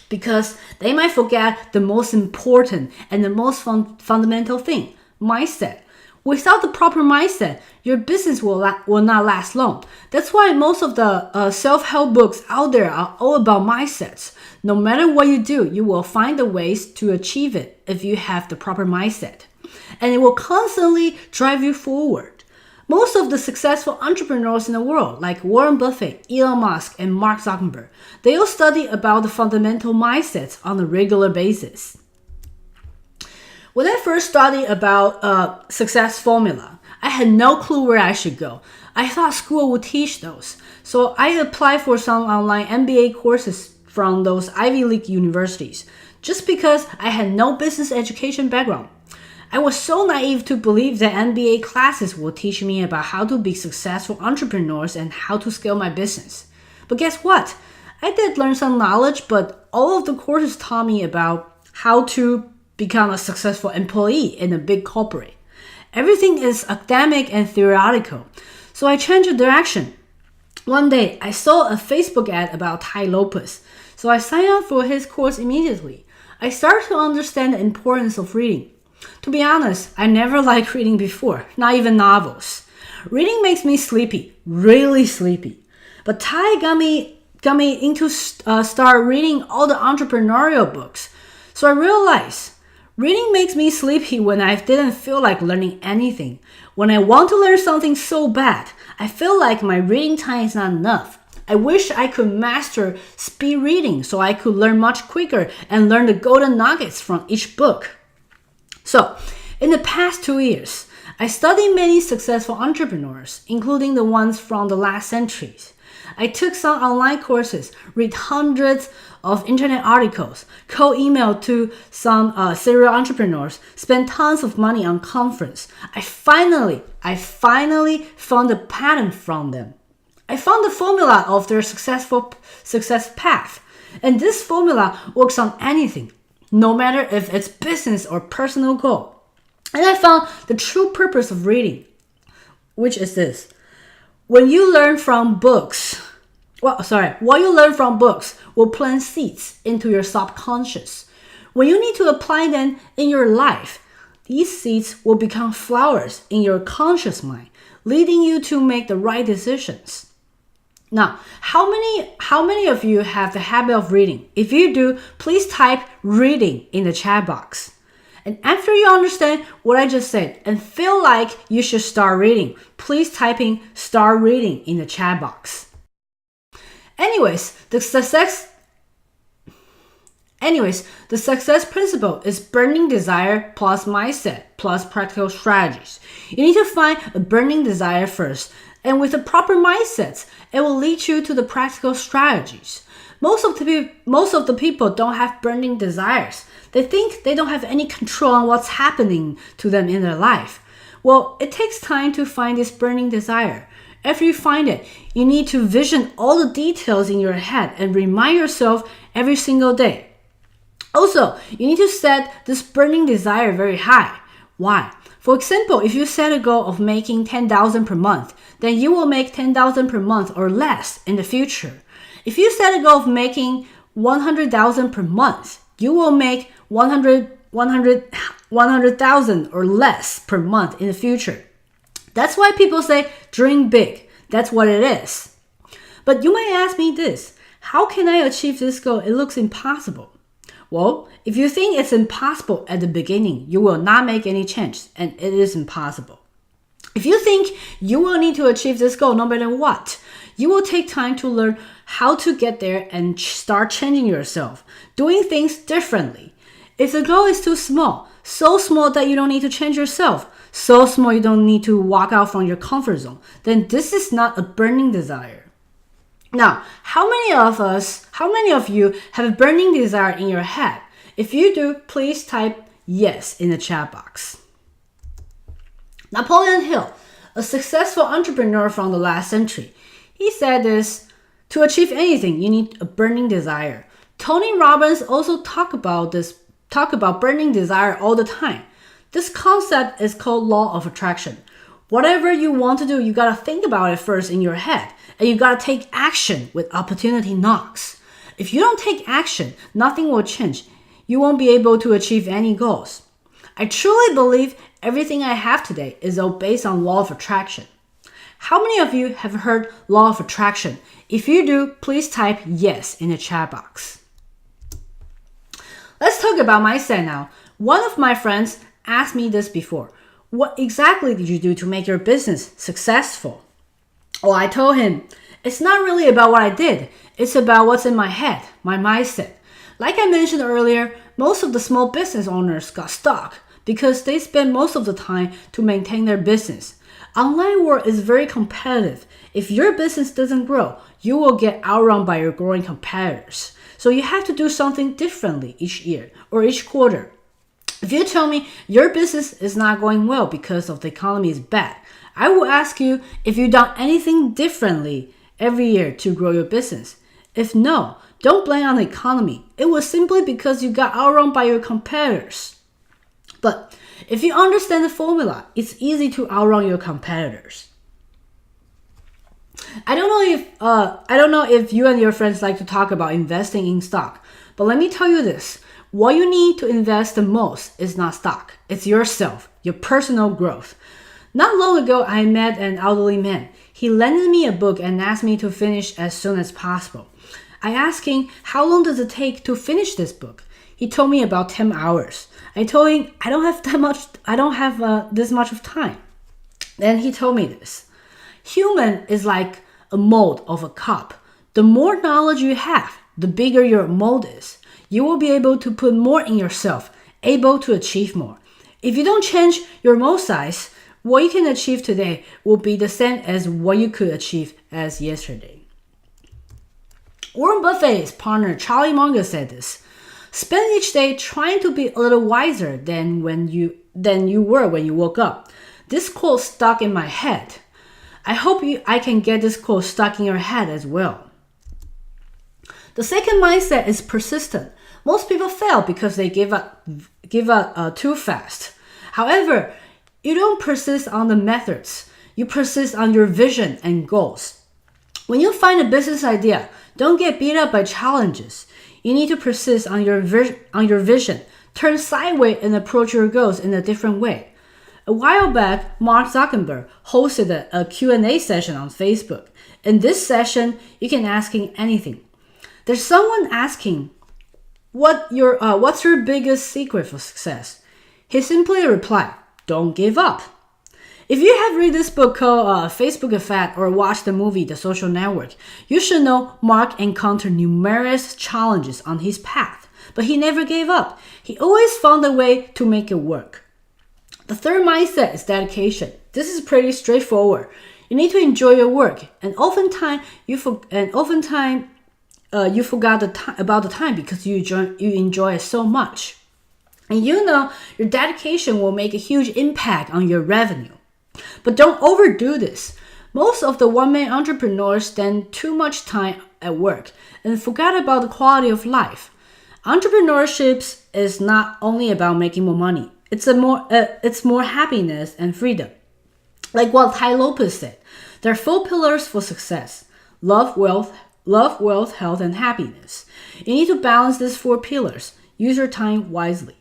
Because they might forget the most important and the most fundamental thing, mindset. Without the proper mindset, your business will not last long. That's why most of the self-help books out there are all about mindsets. No matter what you do, you will find the ways to achieve it if you have the proper mindset. And it will constantly drive you forward. Most of the successful entrepreneurs in the world, like Warren Buffett, Elon Musk, and Mark Zuckerberg, they all study about the fundamental mindsets on a regular basis. When I first studied about success formula, I had no clue where I should go. I thought school would teach those. So I applied for some online MBA courses from those Ivy League universities, just because I had no business education background. I was so naive to believe that MBA classes will teach me about how to be successful entrepreneurs and how to scale my business. But guess what? I did learn some knowledge, but all of the courses taught me about how to become a successful employee in a big corporate. Everything is academic and theoretical. So I changed the direction. One day, I saw a Facebook ad about Tai Lopez. So I signed up for his course immediately. I started to understand the importance of reading. To be honest, I never liked reading before, not even novels. Reading makes me sleepy, really sleepy. But Tai got me into start reading all the entrepreneurial books. So I realized reading makes me sleepy when I didn't feel like learning anything. When I want to learn something so bad, I feel like my reading time is not enough. I wish I could master speed reading so I could learn much quicker and learn the golden nuggets from each book. So, in the past 2 years, I studied many successful entrepreneurs, including the ones from the last centuries. I took some online courses, read hundreds of internet articles, co-emailed to some serial entrepreneurs, spent tons of money on conference. I finally found a pattern from them. I found the formula of their success path. And this formula works on anything, no matter if it's business or personal goal. And I found the true purpose of reading, which is this. What you learn from books will plant seeds into your subconscious. When you need to apply them in your life, these seeds will become flowers in your conscious mind, leading you to make the right decisions. Now, how many of you have the habit of reading? If you do, please type reading in the chat box. And after you understand what I just said and feel like you should start reading, please type in start reading in the chat box. Anyways, the success principle is burning desire plus mindset plus practical strategies. You need to find a burning desire first, and with the proper mindsets, it will lead you to the practical strategies. Most of the people don't have burning desires. They think they don't have any control on what's happening to them in their life. Well, it takes time to find this burning desire. After you find it, you need to vision all the details in your head and remind yourself every single day. Also, you need to set this burning desire very high. Why? For example, if you set a goal of making $10,000 per month, then you will make $10,000 per month or less in the future. If you set a goal of making $100,000 per month, you will make $100,000 or less per month in the future. That's why people say, dream big. That's what it is. But you might ask me this, how can I achieve this goal? It looks impossible. Well, if you think it's impossible at the beginning, you will not make any change, and it is impossible. If you think you will need to achieve this goal no matter what, you will take time to learn how to get there and start changing yourself, doing things differently. If the goal is too small, so small that you don't need to change yourself, so small you don't need to walk out from your comfort zone, then this is not a burning desire. Now, how many of you have a burning desire in your head? If you do, please type yes in the chat box. Napoleon Hill, a successful entrepreneur from the last century, he said this, to achieve anything, you need a burning desire. Tony Robbins also talk about burning desire all the time. This concept is called law of attraction. Whatever you want to do, you gotta think about it first in your head, and you gotta take action with opportunity knocks. If you don't take action, nothing will change. You won't be able to achieve any goals. I truly believe everything I have today is all based on law of attraction. How many of you have heard law of attraction? If you do, please type yes in the chat box. Let's talk about mindset now. One of my friends asked me this before. What exactly did you do to make your business successful? Well, I told him, it's not really about what I did. It's about what's in my head, my mindset. Like I mentioned earlier, most of the small business owners got stuck because they spend most of the time to maintain their business. Online world is very competitive. If your business doesn't grow, you will get outrun by your growing competitors. So you have to do something differently each year or each quarter. If you tell me your business is not going well because of the economy is bad, I will ask you if you've done anything differently every year to grow your business. If no, don't blame on the economy. It was simply because you got outrun by your competitors. But if you understand the formula, it's easy to outrun your competitors. I don't know if you and your friends like to talk about investing in stock, but let me tell you this. What you need to invest the most is not stock. It's yourself, your personal growth. Not long ago, I met an elderly man. He lended me a book and asked me to finish as soon as possible. I asked him, how long does it take to finish this book? He told me about 10 hours. I told him, I don't have this much of time. Then he told me this. Human is like a mold of a cup. The more knowledge you have, the bigger your mold is. You will be able to put more in yourself, able to achieve more. If you don't change your mold size, what you can achieve today will be the same as what you could achieve as yesterday. Warren Buffett's partner Charlie Munger said this. Spend each day trying to be a little wiser than you were when you woke up. This quote stuck in my head. I hope I can get this quote stuck in your head as well. The second mindset is persistent. Most people fail because they give up too fast. However, you don't persist on the methods. You persist on your vision and goals. When you find a business idea, don't get beat up by challenges. You need to persist on your vision. Turn sideways and approach your goals in a different way. A while back, Mark Zuckerberg hosted a Q&A session on Facebook. In this session, you can ask him anything. There's someone asking, what's your biggest secret for success? He simply replied, don't give up. If you have read this book called Facebook Effect or watched the movie The Social Network, you should know Mark encountered numerous challenges on his path, but he never gave up. He always found a way to make it work. The third mindset is dedication. This is pretty straightforward. You need to enjoy your work, and oftentimes you forgot about the time because you enjoy it so much. And you know your dedication will make a huge impact on your revenue. But don't overdo this. Most of the one-man entrepreneurs spend too much time at work and forget about the quality of life. Entrepreneurship is not only about making more money. It's more happiness and freedom. Like what Tai Lopez said, there are 4 pillars for success: love, wealth, health, and happiness. You need to balance these 4 pillars. Use your time wisely.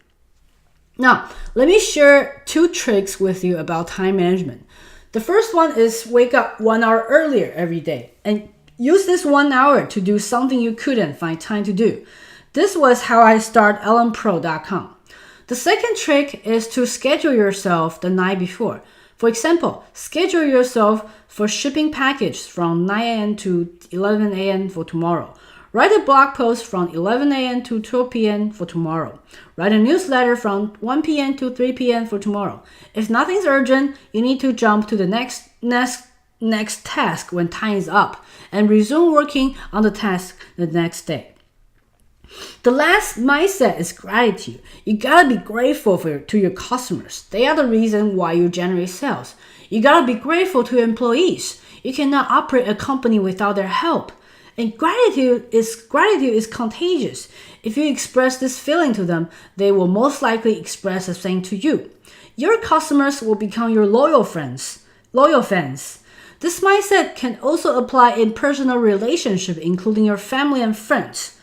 Now, let me share 2 tricks with you about time management. The first one is wake up 1 hour earlier every day and use this 1 hour to do something you couldn't find time to do. This was how I started lmpro.com. The second trick is to schedule yourself the night before. For example, schedule yourself for shipping package from 9 a.m. to 11 a.m. for tomorrow. Write a blog post from 11 a.m. to 12 p.m. for tomorrow. Write a newsletter from 1 p.m. to 3 p.m. for tomorrow. If nothing's urgent, you need to jump to the next task when time is up and resume working on the task the next day. The last mindset is gratitude. You gotta be grateful to your customers. They are the reason why you generate sales. You gotta be grateful to your employees. You cannot operate a company without their help. And gratitude is contagious. If you express this feeling to them, they will most likely express the same to you. Your customers will become your loyal fans. This mindset can also apply in personal relationships, including your family and friends.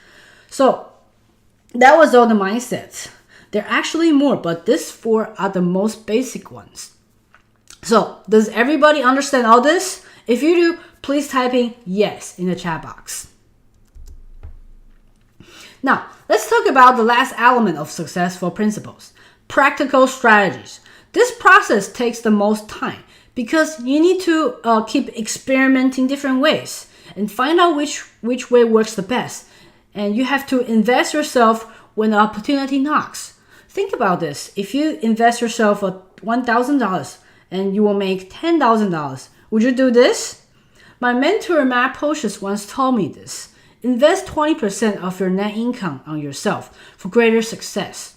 So that was all the mindsets. There are actually more, but these 4 are the most basic ones. So does everybody understand all this? If you do, please type in yes in the chat box. Now, let's talk about the last element of successful principles: practical strategies. This process takes the most time because you need to keep experimenting different ways and find out which way works the best. And you have to invest yourself when the opportunity knocks. Think about this. If you invest yourself $1,000 and you will make $10,000, would you do this? My mentor Matt Pocious once told me this. Invest 20% of your net income on yourself for greater success.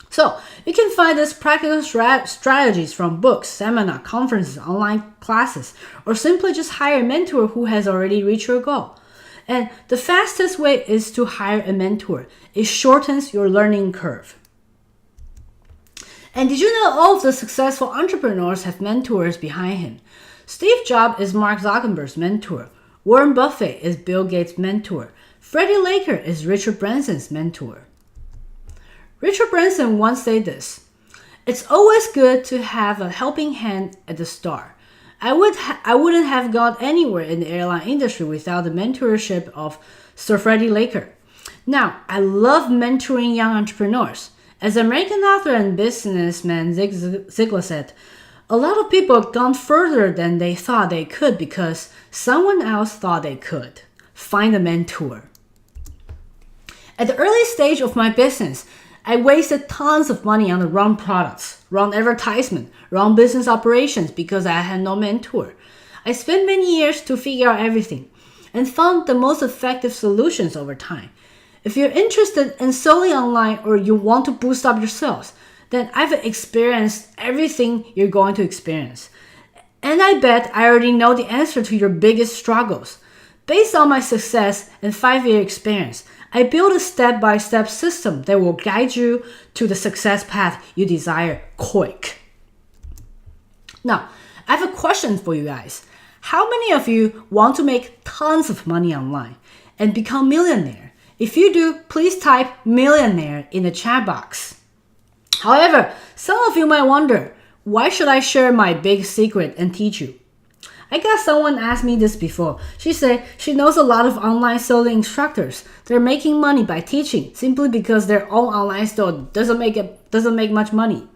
So you can find these practical strategies from books, seminars, conferences, online classes, or simply just hire a mentor who has already reached your goal. And the fastest way is to hire a mentor. It shortens your learning curve. And did you know all of the successful entrepreneurs have mentors behind him? Steve Jobs is Mark Zuckerberg's mentor. Warren Buffett is Bill Gates' mentor. Freddie Laker is Richard Branson's mentor. Richard Branson once said this: "It's always good to have a helping hand at the start. I wouldn't have gone anywhere in the airline industry without the mentorship of Sir Freddie Laker." Now, I love mentoring young entrepreneurs. As American author and businessman Zig Ziglar said, a lot of people have gone further than they thought they could because someone else thought they could. Find a mentor. At the early stage of my business, I wasted tons of money on the wrong products, wrong advertisement, wrong business operations because I had no mentor. I spent many years to figure out everything and found the most effective solutions over time. If you're interested in selling online or you want to boost up your sales, then I've experienced everything you're going to experience. And I bet I already know the answer to your biggest struggles. Based on my success and 5-year experience, I built a step-by-step system that will guide you to the success path you desire quick. Now, I have a question for you guys. How many of you want to make tons of money online and become millionaire? If you do, please type millionaire in the chat box. However, some of you might wonder, why should I share my big secret and teach you? I got someone asked me this before. She said she knows a lot of online selling instructors. They're making money by teaching simply because their own online store doesn't make much money.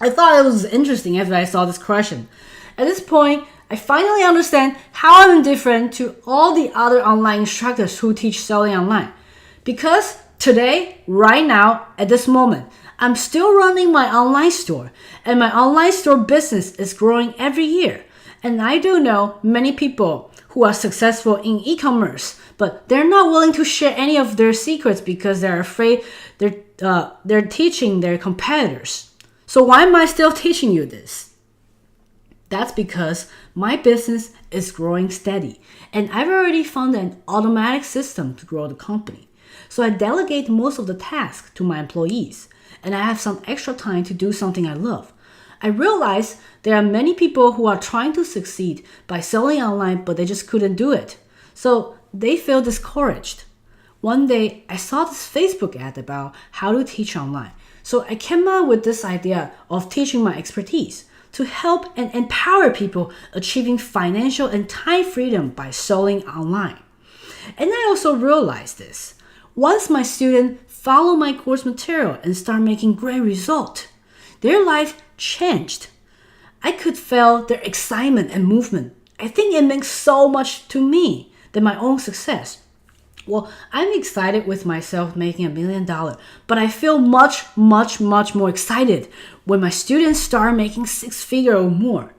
I thought it was interesting after I saw this question. At this point, I finally understand how I'm different to all the other online instructors who teach selling online. Because today, right now, at this moment, I'm still running my online store, and my online store business is growing every year. And I do know many people who are successful in e-commerce, but they're not willing to share any of their secrets because they're afraid they're teaching their competitors. So why am I still teaching you this? That's because my business is growing steady, and I've already found an automatic system to grow the company. So I delegate most of the tasks to my employees, and I have some extra time to do something I love. I realize there are many people who are trying to succeed by selling online, but they just couldn't do it. So they feel discouraged. One day, I saw this Facebook ad about how to teach online. So I came up with this idea of teaching my expertise to help and empower people achieving financial and time freedom by selling online. And I also realized this. Once my students follow my course material and start making great results, their life changed. I could feel their excitement and movement. I think it makes so much to me than my own success. Well, I'm excited with myself making $1 million, but I feel much more excited when my students start making 6-figure or more.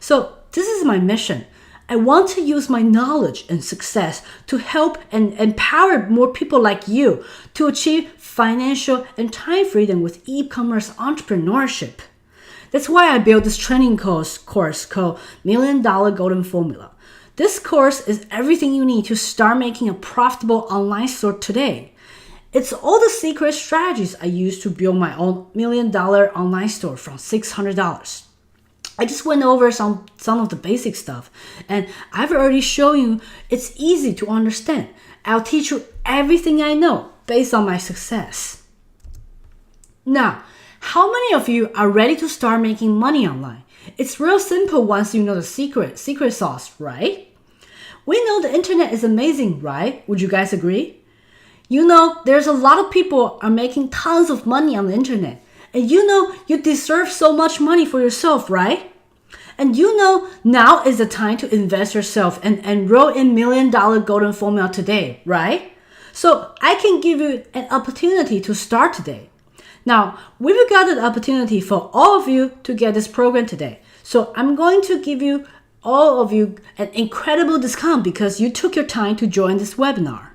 So this is my mission. I want to use my knowledge and success to help and empower more people like you to achieve financial and time freedom with e-commerce entrepreneurship. That's why I built this training course called $1 Million Golden Formula. This course is everything you need to start making a profitable online store today. It's all the secret strategies I use to build my own $1 million online store from $600. I just went over some of the basic stuff, and I've already shown you it's easy to understand. I'll teach you everything I know based on my success. Now, how many of you are ready to start making money online? It's real simple once you know the secret sauce, right? We know the internet is amazing, right? Would you guys agree? You know, there's a lot of people are making tons of money on the internet. And you know you deserve so much money for yourself, right? And you know now is the time to invest yourself and enroll in $1 Million Golden Formula today, right? So I can give you an opportunity to start today. Now, we've got an opportunity for all of you to get this program today. So I'm going to give you all of you an incredible discount because you took your time to join this webinar.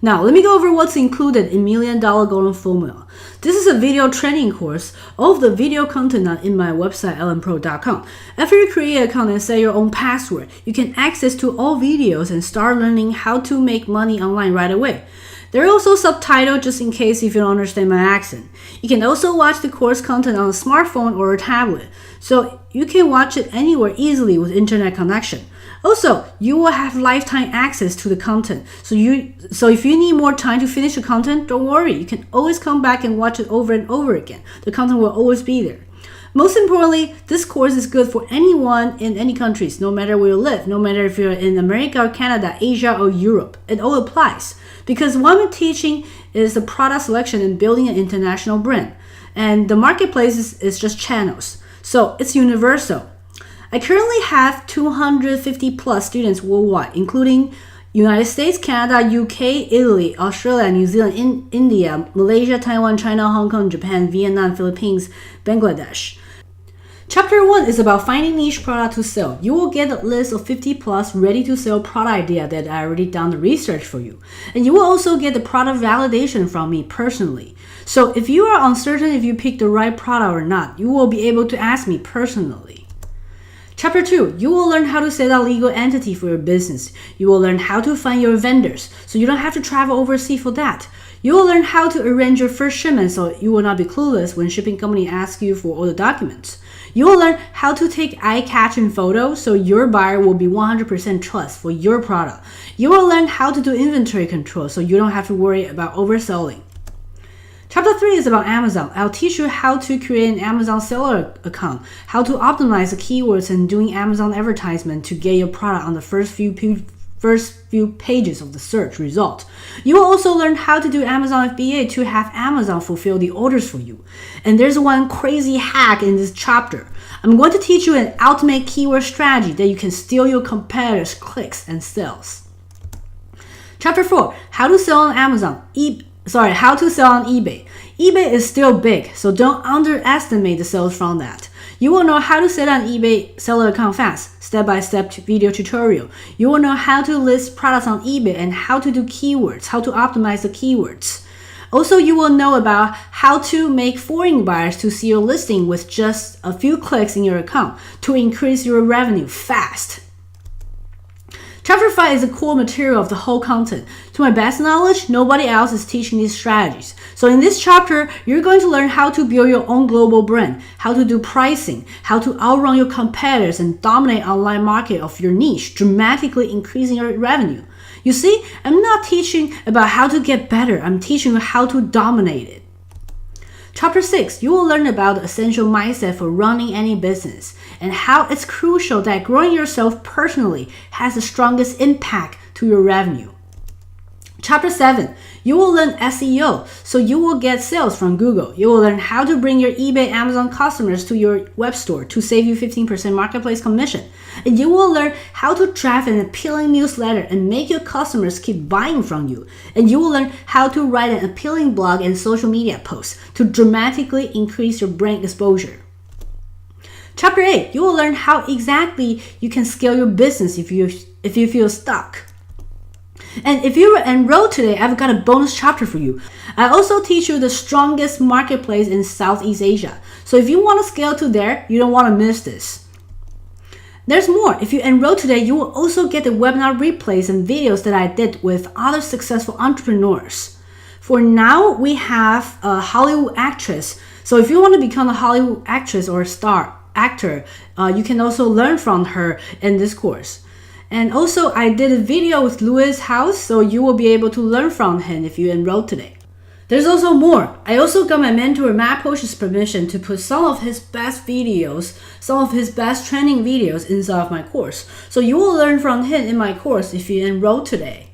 Now, let me go over what's included in $1 Million Golden Formula. This is a video training course. All of the video content are in my website, ellenpro.com. After you create an account and set your own password, you can access to all videos and start learning how to make money online right away. There are also subtitles just in case if you don't understand my accent. You can also watch the course content on a smartphone or a tablet, so you can watch it anywhere easily with internet connection. Also, you will have lifetime access to the content. So if you need more time to finish the content, don't worry. You can always come back and watch it over and over again. The content will always be there. Most importantly, this course is good for anyone in any countries, no matter where you live, no matter if you're in America or Canada, Asia or Europe. It all applies. Because what I'm teaching is the product selection and building an international brand. And the marketplace is just channels. So it's universal. I currently have 250 plus students worldwide, including United States, Canada, UK, Italy, Australia, New Zealand, India, Malaysia, Taiwan, China, Hong Kong, Japan, Vietnam, Philippines, Bangladesh. Chapter 1 is about finding niche product to sell. You will get a list of 50 plus ready to sell product idea that I already done the research for you. And you will also get the product validation from me personally. So if you are uncertain if you pick the right product or not, you will be able to ask me personally. Chapter 2, you will learn how to set up legal entity for your business. You will learn how to find your vendors, so you don't have to travel overseas for that. You will learn how to arrange your first shipment so you will not be clueless when shipping company asks you for all the documents. You will learn how to take eye-catching photos so your buyer will be 100% trust for your product. You will learn how to do inventory control so you don't have to worry about overselling. Chapter 3 is about Amazon. I'll teach you how to create an Amazon seller account, how to optimize the keywords and doing Amazon advertisement to get your product on the first few first few pages of the search result. You will also learn how to do Amazon FBA to have Amazon fulfill the orders for you. And there's one crazy hack in this chapter. I'm going to teach you an ultimate keyword strategy that you can steal your competitors' clicks and sales. Chapter 4, how to sell on Amazon. How to sell on eBay. eBay is still big, so don't underestimate the sales from that. You will know how to set an eBay seller account fast, step-by-step video tutorial. You will know how to list products on eBay and how to do keywords, how to optimize the keywords. Also, you will know about how to make foreign buyers to see your listing with just a few clicks in your account to increase your revenue fast. Chapter 5 is the core material of the whole content. To my best knowledge, nobody else is teaching these strategies. So in this chapter, you're going to learn how to build your own global brand, how to do pricing, how to outrun your competitors and dominate online market of your niche, dramatically increasing your revenue. You see, I'm not teaching about how to get better, I'm teaching you how to dominate it. Chapter 6, you will learn about the essential mindset for running any business and how it's crucial that growing yourself personally has the strongest impact to your revenue. Chapter 7, you will learn SEO, so you will get sales from Google. You will learn how to bring your eBay Amazon customers to your web store to save you 15% marketplace commission. And you will learn how to draft an appealing newsletter and make your customers keep buying from you. And you will learn how to write an appealing blog and social media posts to dramatically increase your brand exposure. Chapter 8, you will learn how exactly you can scale your business if you feel stuck. And if you enroll today, I've got a bonus chapter for you. I also teach you the strongest marketplace in Southeast Asia. So if you want to scale to there, you don't want to miss this. There's more. If you enroll today, you will also get the webinar replays and videos that I did with other successful entrepreneurs. For now, we have a Hollywood actress. So if you want to become a Hollywood actress or a star actor, you can also learn from her in this course. And also, I did a video with Louis House, so you will be able to learn from him if you enroll today. There's also more. I also got my mentor Matt Posh's permission to put some of his best videos, some of his best training videos inside of my course. So you will learn from him in my course if you enroll today.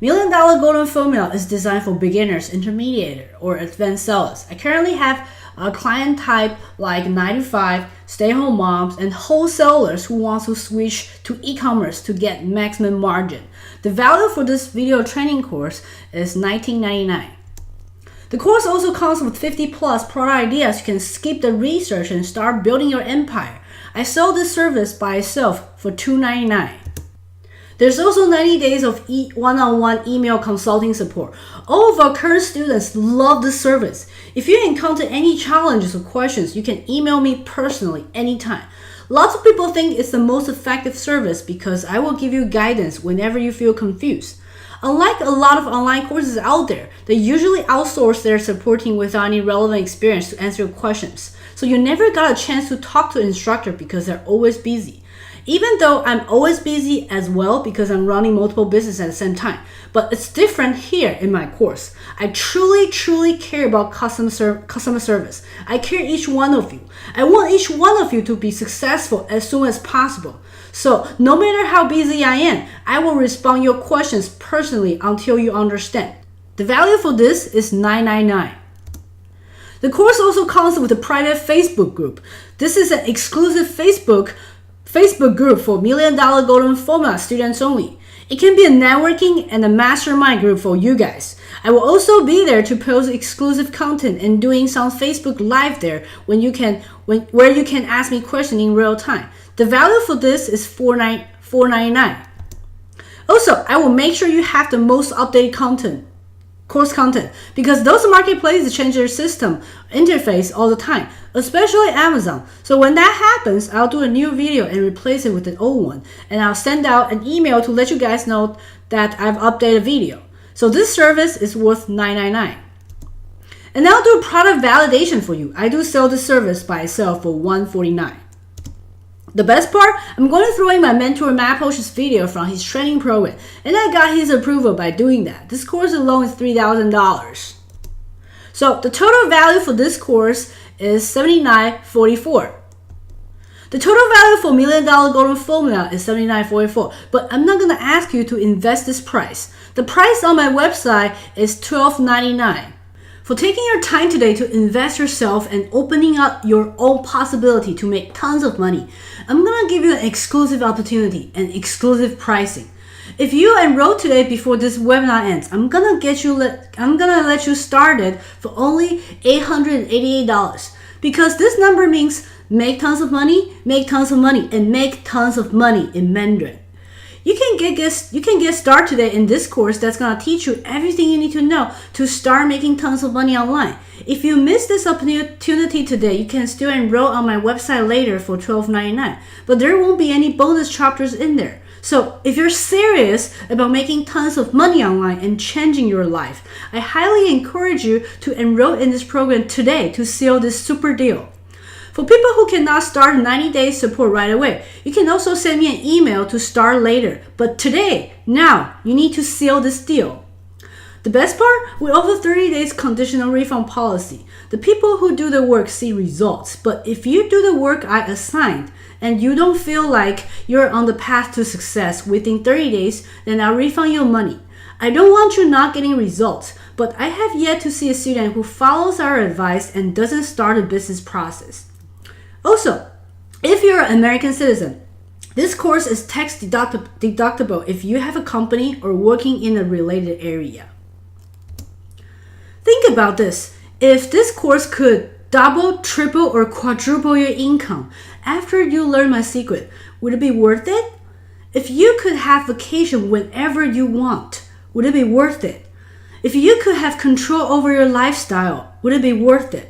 $1 Million Golden Formula is designed for beginners, intermediate, or advanced sellers. I currently have a client type like 9 to 5, stay-home moms, and wholesalers who want to switch to e-commerce to get maximum margin. The value for this video training course is $19.99. The course also comes with 50 plus product ideas. You can skip the research and start building your empire. I sell this service by itself for $2.99. There's also 90 days of one-on-one email consulting support. All of our current students love this service. If you encounter any challenges or questions, you can email me personally anytime. Lots of people think it's the most effective service because I will give you guidance whenever you feel confused. Unlike a lot of online courses out there, they usually outsource their supporting without any relevant experience to answer your questions. So you never got a chance to talk to an instructor because they're always busy. Even though I'm always busy as well because I'm running multiple businesses at the same time. But it's different here in my course. I truly care about customer service. I care each one of you. I want each one of you to be successful as soon as possible. So no matter how busy I am, I will respond your questions personally until you understand. The value for this is $9.99. The course also comes with a private Facebook group. This is an exclusive Facebook group for $1 Million Golden Formula students only. It can be a networking and a mastermind group for you guys. I will also be there to post exclusive content and doing some Facebook Live there where you can ask me questions in real time. The value for this is $4.99. Also, I will make sure you have the most updated course content, because those marketplaces change their system interface all the time, especially Amazon. So when that happens, I'll do a new video and replace it with an old one, and I'll send out an email to let you guys know that I've updated a video. So this service is worth $9.99. And I'll do product validation for you. I do sell this service by itself for $149. The best part, I'm going to throw in my mentor Matt Posh's video from his training program, and I got his approval by doing that. This course alone is $3,000. So the total value for this course is $79.44. The total value for $1 million golden formula is $79.44, but I'm not going to ask you to invest this price. The price on my website is $12.99. For taking your time today to invest yourself and opening up your own possibility to make tons of money, I'm going to give you an exclusive opportunity and exclusive pricing. If you enroll today before this webinar ends, I'm gonna let you started for only $888 because this number means make tons of money, and make tons of money in Mandarin. You can get started today in this course that's gonna teach you everything you need to know to start making tons of money online. If you miss this opportunity today, you can still enroll on my website later for $12.99, but there won't be any bonus chapters in there. So if you're serious about making tons of money online and changing your life, I highly encourage you to enroll in this program today to seal this super deal. For people who cannot start 90-day support right away, you can also send me an email to start later. But today, now, you need to seal this deal. The best part, we offer 30 days conditional refund policy. The people who do the work see results, but if you do the work I assigned and you don't feel like you're on the path to success within 30 days, then I'll refund your money. I don't want you not getting results, but I have yet to see a student who follows our advice and doesn't start a business process. Also, if you're an American citizen, this course is tax deductible if you have a company or working in a related area. Think about this. If this course could double, triple, or quadruple your income after you learn my secret, would it be worth it? If you could have vacation whenever you want, would it be worth it? If you could have control over your lifestyle, would it be worth it?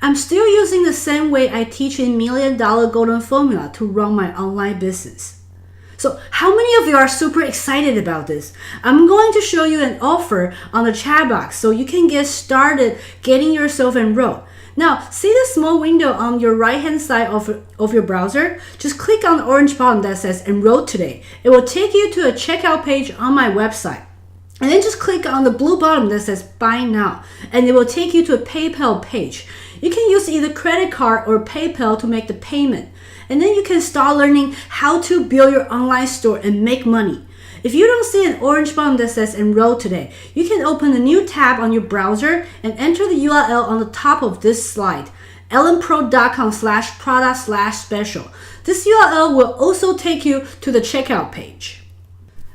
I'm still using the same way I teach in $1 Million Golden Formula to run my online business. So how many of you are super excited about this? I'm going to show you an offer on the chat box so you can get started getting yourself enrolled. Now, see the small window on your right-hand side of your browser? Just click on the orange button that says Enroll Today. It will take you to a checkout page on my website. And then just click on the blue button that says Buy Now, and it will take you to a PayPal page. You can use either credit card or PayPal to make the payment. And then you can start learning how to build your online store and make money. If you don't see an orange button that says Enroll Today, you can open a new tab on your browser and enter the URL on the top of this slide, ellenpro.com/product/special. This URL will also take you to the checkout page.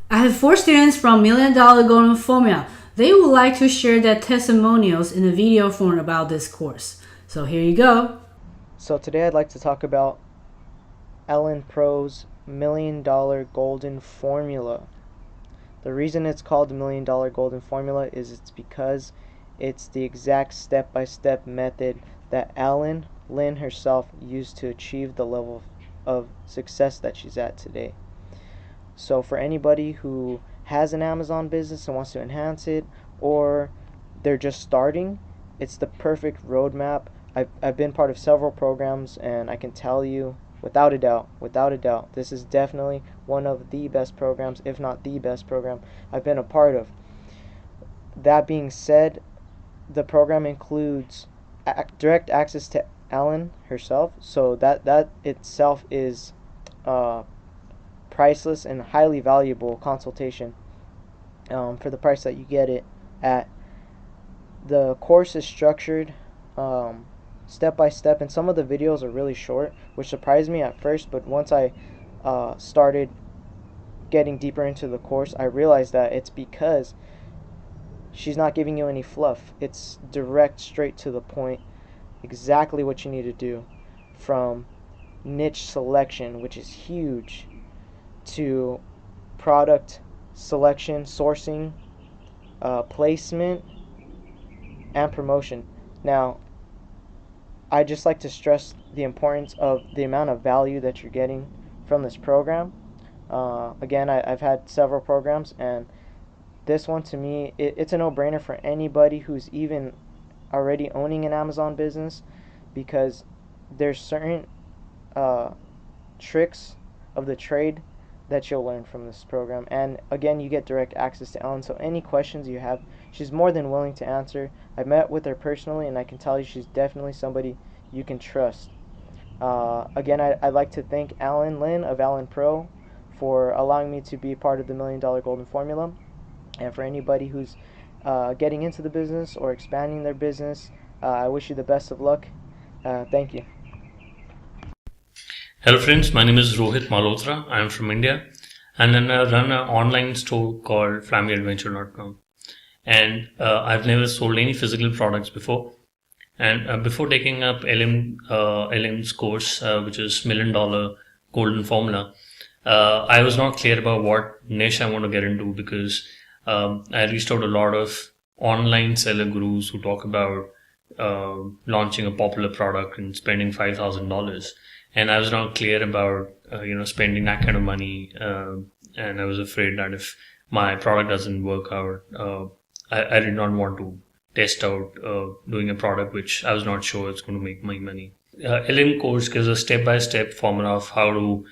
I have 4 students from $1 Million Golden Formula. They would like to share their testimonials in a video form about this course. So here you go. So today I'd like to talk about Ellen Pro's $1 Million Golden Formula. The reason it's called the $1 Million Golden Formula is it's because it's the exact step-by-step method that Ellen Lynn herself used to achieve the level of success that she's at today. So for anybody who has an Amazon business and wants to enhance it, or they're just starting, it's the perfect roadmap. I've been part of several programs, and I can tell you without a doubt, this is definitely one of the best programs, if not the best program I've been a part of. That being said, the program includes direct access to Ellen herself, so that itself is priceless and highly valuable consultation for the price that you get it at. The course is structured step by step, and some of the videos are really short, which surprised me at first, but once I started getting deeper into the course, I realized that it's because she's not giving you any fluff. It's direct, straight to the point, exactly what you need to do, from niche selection, which is huge, to product selection, sourcing, placement, and promotion. Now, I just like to stress the importance of the amount of value that you're getting from this program. Again, I've had several programs, and this one, to me, it's a no-brainer for anybody who's even already owning an Amazon business, because there's certain tricks of the trade that you'll learn from this program. And again, you get direct access to Ellen, so any questions you have, she's more than willing to answer. I met with her personally, and I can tell you she's definitely somebody you can trust. Again, I'd like to thank Alan Lin of Alan Pro for allowing me to be part of the $1,000,000 Golden Formula. And for anybody who's getting into the business or expanding their business, I wish you the best of luck. Thank you. Hello friends, my name is Rohit Malhotra. I am from India and then I run an online store called familyadventure.com. And I've never sold any physical products before. And before taking up LM's course, which is $1,000,000 Golden Formula, I was not clear about what niche I want to get into because I reached out a lot of online seller gurus who talk about launching a popular product and spending $5,000, and I was not clear about spending that kind of money, and I was afraid that if my product doesn't work out, I did not want to test out doing a product which I was not sure it's going to make my money. LM course gives a step-by-step formula of how to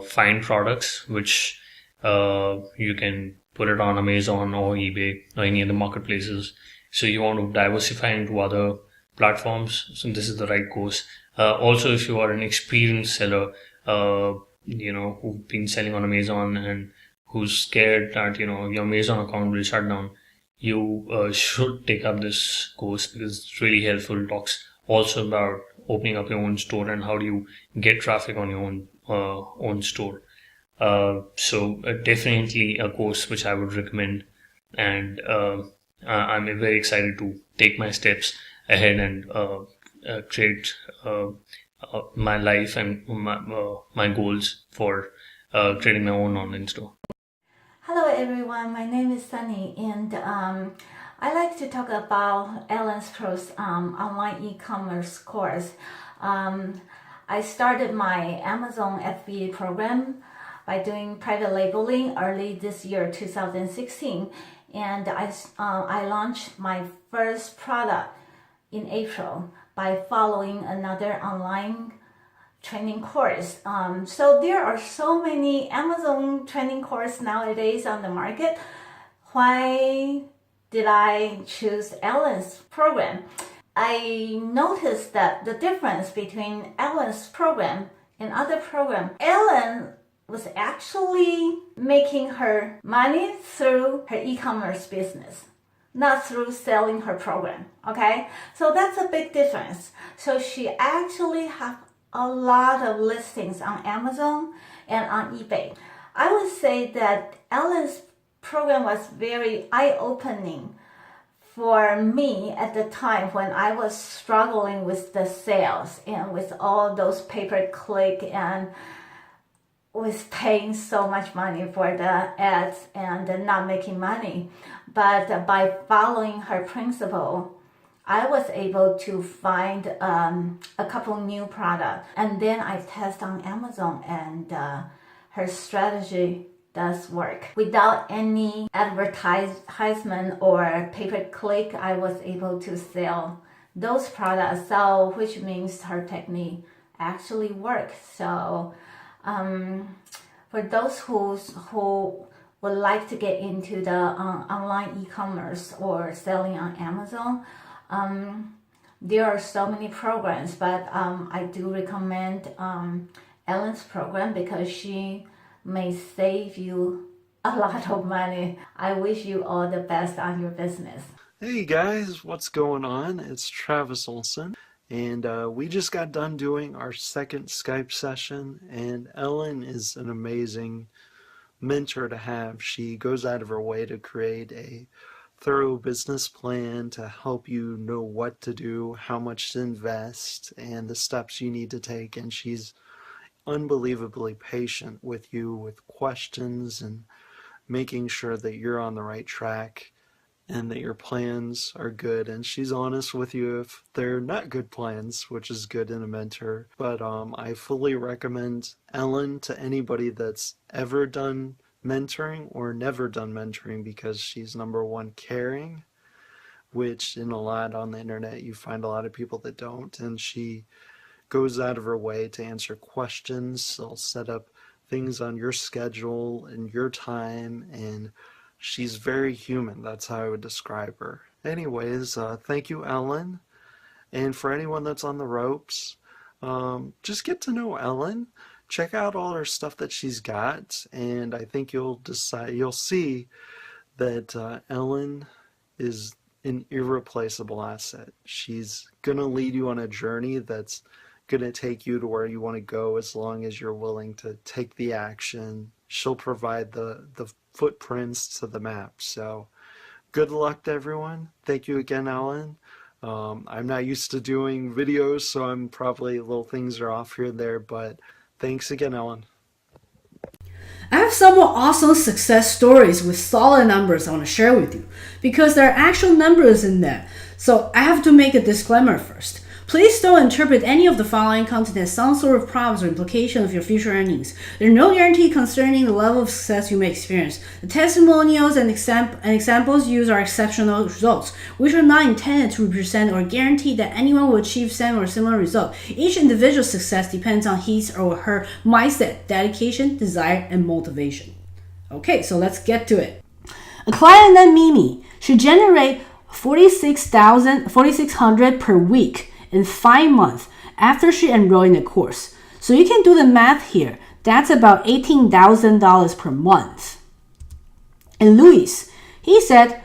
find products which you can put it on Amazon or eBay or any other marketplaces. So you want to diversify into other platforms. So this is the right course. Also, if you are an experienced seller, who've been selling on Amazon and who's scared that, your Amazon account will shut down, you should take up this course because it's really helpful. It talks also about opening up your own store and how do you get traffic on your own store. So definitely a course which I would recommend, and I'm very excited to take my steps ahead and create my life and my goals for creating my own online store. Hello everyone, my name is Sunny and I like to talk about Ellen's Pro's online e-commerce course. I started my Amazon FBA program by doing private labeling early this year, 2016, and I launched my first product in April by following another online training course. So there are so many Amazon training courses nowadays on the market. Why did I choose Ellen's program? I noticed that the difference between Ellen's program and other program, Ellen was actually making her money through her e-commerce business, not through selling her program, okay? So that's a big difference. So she actually have a lot of listings on Amazon and on eBay. I would say that Ellen's program was very eye-opening for me at the time when I was struggling with the sales and with all those pay-per-click and with paying so much money for the ads and not making money. But by following her principle, I was able to find a couple new products, and then I test on Amazon, and her strategy does work. Without any advertisement or pay-per-click, I was able to sell those products, so which means her technique actually works. So for those who would like to get into the online e-commerce or selling on Amazon, there are so many programs, but I do recommend Ellen's program because she may save you a lot of money. I wish you all the best on your business. Hey guys, what's going on? It's Travis Olson, and we just got done doing our second Skype session, and Ellen is an amazing mentor to have. She goes out of her way to create a thorough business plan to help you know what to do, how much to invest, and the steps you need to take, and she's unbelievably patient with you with questions and making sure that you're on the right track and that your plans are good, and she's honest with you if they're not good plans, which is good in a mentor. But I fully recommend Ellen to anybody that's ever done mentoring or never done mentoring, because she's number one, caring, which in a lot on the internet you find a lot of people that don't, and she goes out of her way to answer questions. She'll set up things on your schedule and your time, and she's very human. That's how I would describe her. Anyways, thank you, Ellen. And for anyone that's on the ropes, just get to know Ellen. Check out all her stuff that she's got, and I think you'll see that Ellen is an irreplaceable asset. She's gonna lead you on a journey that's gonna take you to where you want to go as long as you're willing to take the action. She'll provide the footprints to the map. So good luck to everyone. Thank you again, Ellen. I'm not used to doing videos, so I'm probably little things are off here and there, but thanks again, Ellen. I have some more awesome success stories with solid numbers I want to share with you because there are actual numbers in there. So I have to make a disclaimer first. Please don't interpret any of the following content as some sort of promise or implication of your future earnings. There are no guarantee concerning the level of success you may experience. The testimonials and examples used are exceptional results, which are not intended to represent or guarantee that anyone will achieve same or similar result. Each individual's success depends on his or her mindset, dedication, desire, and motivation. Okay, so let's get to it. A client named Mimi should generate $46,600 per week in 5 months after she enrolled in the course. So you can do the math here. That's about $18,000 per month. And Luis, he said,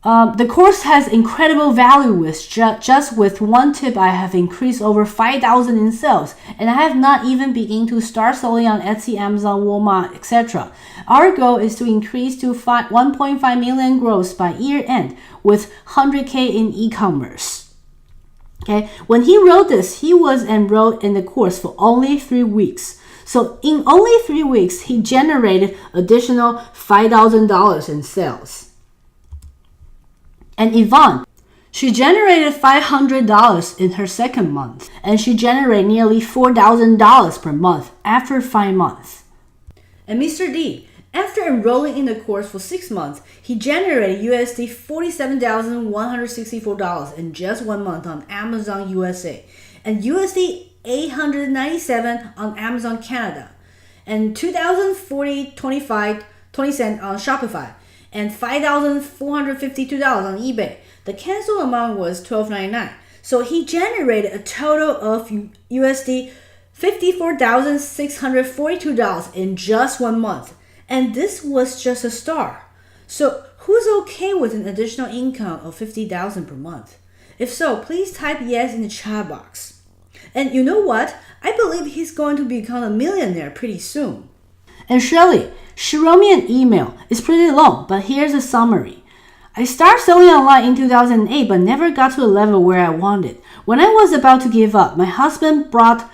the course has incredible value with just with one tip I have increased over 5,000 in sales, and I have not even begun to start selling on Etsy, Amazon, Walmart, etc. Our goal is to increase to 1.5 million gross by year end with 100K in e-commerce. Okay, when he wrote this, he was enrolled in the course for only 3 weeks. So in only 3 weeks, he generated additional $5,000 in sales. And Yvonne, she generated $500 in her second month, and she generated nearly $4,000 per month after 5 months. And Mr. D, after enrolling in the course for 6 months, he generated USD $47,164 in just 1 month on Amazon USA, and USD $897 on Amazon Canada, and $2,040.20 on Shopify, and $5,452 on eBay. The cancel amount was $12.99. So he generated a total of USD $54,642 in just 1 month. And this was just a start. So who's okay with an additional income of $50,000 per month? If so, please type yes in the chat box. And you know what? I believe he's going to become a millionaire pretty soon. And Shirley, she wrote me an email. It's pretty long, but here's a summary. I started selling online in 2008, but never got to the level where I wanted. When I was about to give up, my husband bought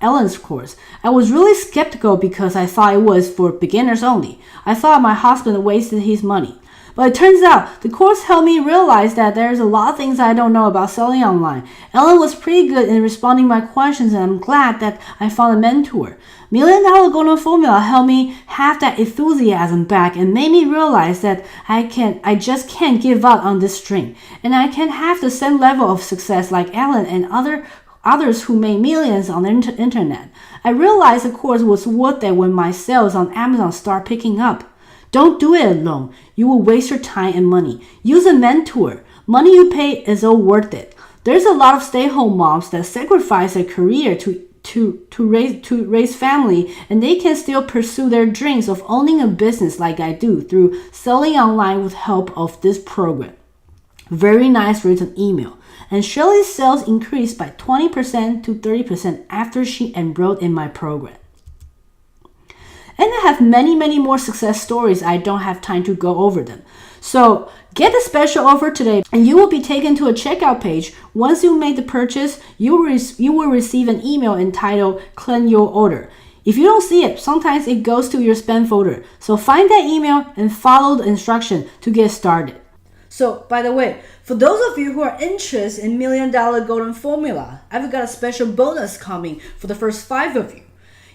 Ellen's course. I was really skeptical because I thought it was for beginners only. I thought my husband wasted his money. But it turns out the course helped me realize that there's a lot of things I don't know about selling online. Ellen was pretty good in responding to my questions, and I'm glad that I found a mentor. $1 Million Golden Formula helped me have that enthusiasm back and made me realize that I just can't give up on this dream, and I can have the same level of success like Ellen and others who made millions on the internet. I realized the course was worth it when my sales on Amazon start picking up. Don't do it alone. You will waste your time and money. Use a mentor. Money you pay is all worth it. There's a lot of stay-at-home moms that sacrifice their career to raise family, and they can still pursue their dreams of owning a business like I do through selling online with help of this program. Very nice written email. And Shirley's sales increased by 20% to 30% after she enrolled in my program. And I have many more success stories. I don't have time to go over them. So get a special offer today and you will be taken to a checkout page. Once you make the purchase, you will receive an email entitled "Claim Your Order." If you don't see it, sometimes it goes to your spam folder. So find that email and follow the instruction to get started. So, by the way, for those of you who are interested in $1 Million Golden Formula, I've got a special bonus coming for the first 5 of you.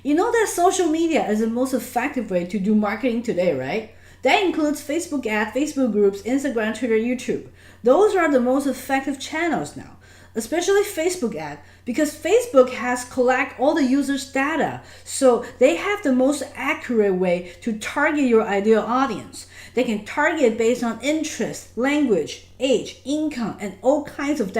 You know that social media is the most effective way to do marketing today, right? That includes Facebook ads, Facebook groups, Instagram, Twitter, YouTube. Those are the most effective channels now, especially Facebook ad, because Facebook has collect all the users' data, so they have the most accurate way to target your ideal audience. They can target based on interest, language, age, income, and all kinds of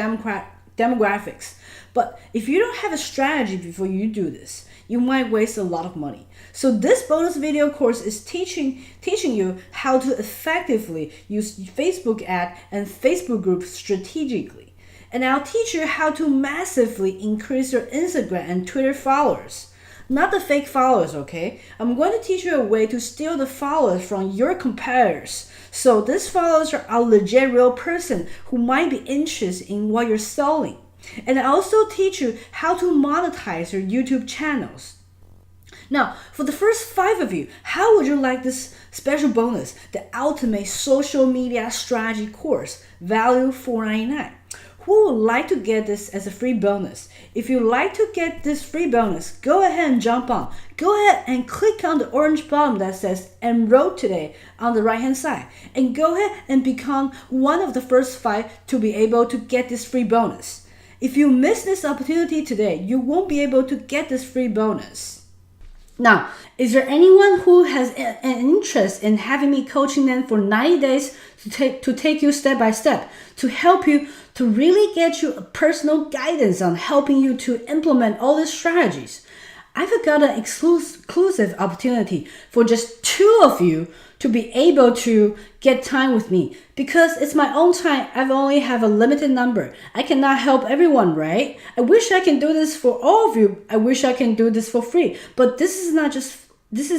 demographics. But if you don't have a strategy before you do this, you might waste a lot of money. So this bonus video course is teaching you how to effectively use Facebook ad and Facebook groups strategically. And I'll teach you how to massively increase your Instagram and Twitter followers. Not the fake followers, okay? I'm going to teach you a way to steal the followers from your competitors. So these followers are a legit real person who might be interested in what you're selling. And I also teach you how to monetize your YouTube channels. Now, for the first 5 of you, how would you like this special bonus, the Ultimate Social Media Strategy course, value $4.99? Who would like to get this as a free bonus? If you'd like to get this free bonus, go ahead and jump on. Go ahead and click on the orange button that says Enroll Today on the right hand side. And go ahead and become one of the first 5 to be able to get this free bonus. If you miss this opportunity today, you won't be able to get this free bonus. Now, is there anyone who has an interest in having me coaching them for 90 days to take you step by step, to help you to really get you a personal guidance on helping you to implement all these strategies? I've got an exclusive opportunity for just 2 of you to be able to get time with me. Because it's my own time, I only have a limited number. I cannot help everyone, right? I wish I can do this for all of you. I wish I can do this for free. But this is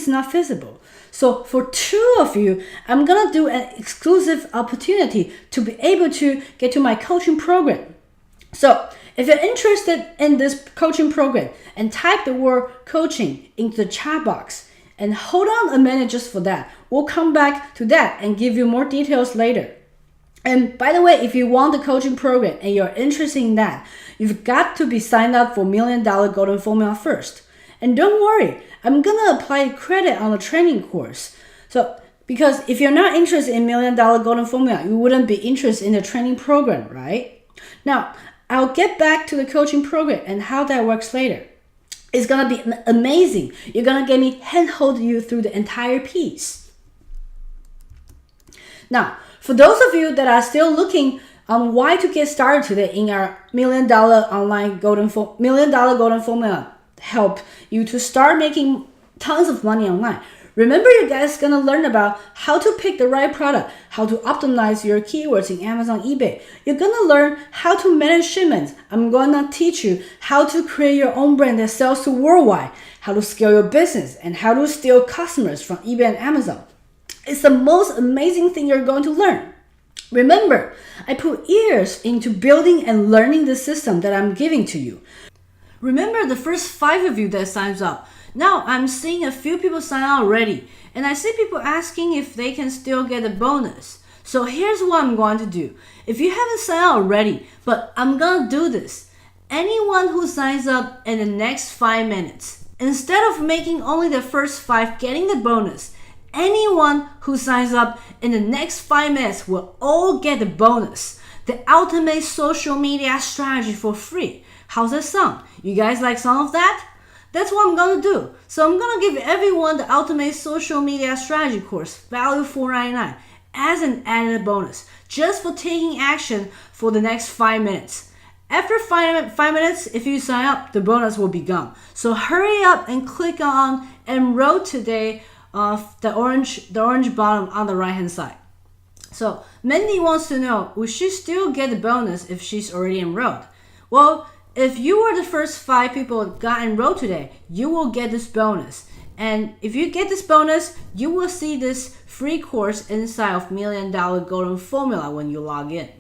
not feasible. So for 2 of you, I'm gonna do an exclusive opportunity to be able to get to my coaching program. So if you're interested in this coaching program, and type the word coaching into the chat box, and hold on a minute just for that. We'll come back to that and give you more details later. And by the way, if you want the coaching program and you're interested in that, you've got to be signed up for $1 Million Golden Formula first. And don't worry, I'm gonna apply credit on the training course. So, because if you're not interested in $1 Million Golden Formula, you wouldn't be interested in the training program, right? Now, I'll get back to the coaching program and how that works later. It's gonna be amazing. You're gonna get me handhold you through the entire piece. Now, for those of you that are still looking on why to get started today in our $1 Million online $1 Million Golden Formula, help you to start making tons of money online. Remember, you guys gonna learn about how to pick the right product, how to optimize your keywords in Amazon, eBay. You're gonna learn how to manage shipments. I'm gonna teach you how to create your own brand that sells to worldwide, how to scale your business, and how to steal customers from eBay and Amazon. It's the most amazing thing you're going to learn. Remember, I put years into building and learning the system that I'm giving to you. Remember the first 5 of you that signs up. Now I'm seeing a few people sign up already, and I see people asking if they can still get a bonus. So here's what I'm going to do. If you haven't signed up already, but I'm gonna do this. Anyone who signs up in the next 5 minutes, instead of making only the first 5 getting the bonus, anyone who signs up in the next 5 minutes will all get the bonus. The ultimate social media strategy for free. How's that sound? You guys like some of that? That's what I'm gonna do. So I'm gonna give everyone the Ultimate Social Media Strategy course, value $4.99, as an added bonus, just for taking action for the next 5 minutes. After 5 minutes, if you sign up, the bonus will be gone. So hurry up and click on Enroll Today, the orange button on the right hand side. So Mandy wants to know, will she still get the bonus if she's already enrolled? Well, if you were the first 5 people that got enrolled today, you will get this bonus. And if you get this bonus, you will see this free course inside of $1 Million Golden Formula when you log in.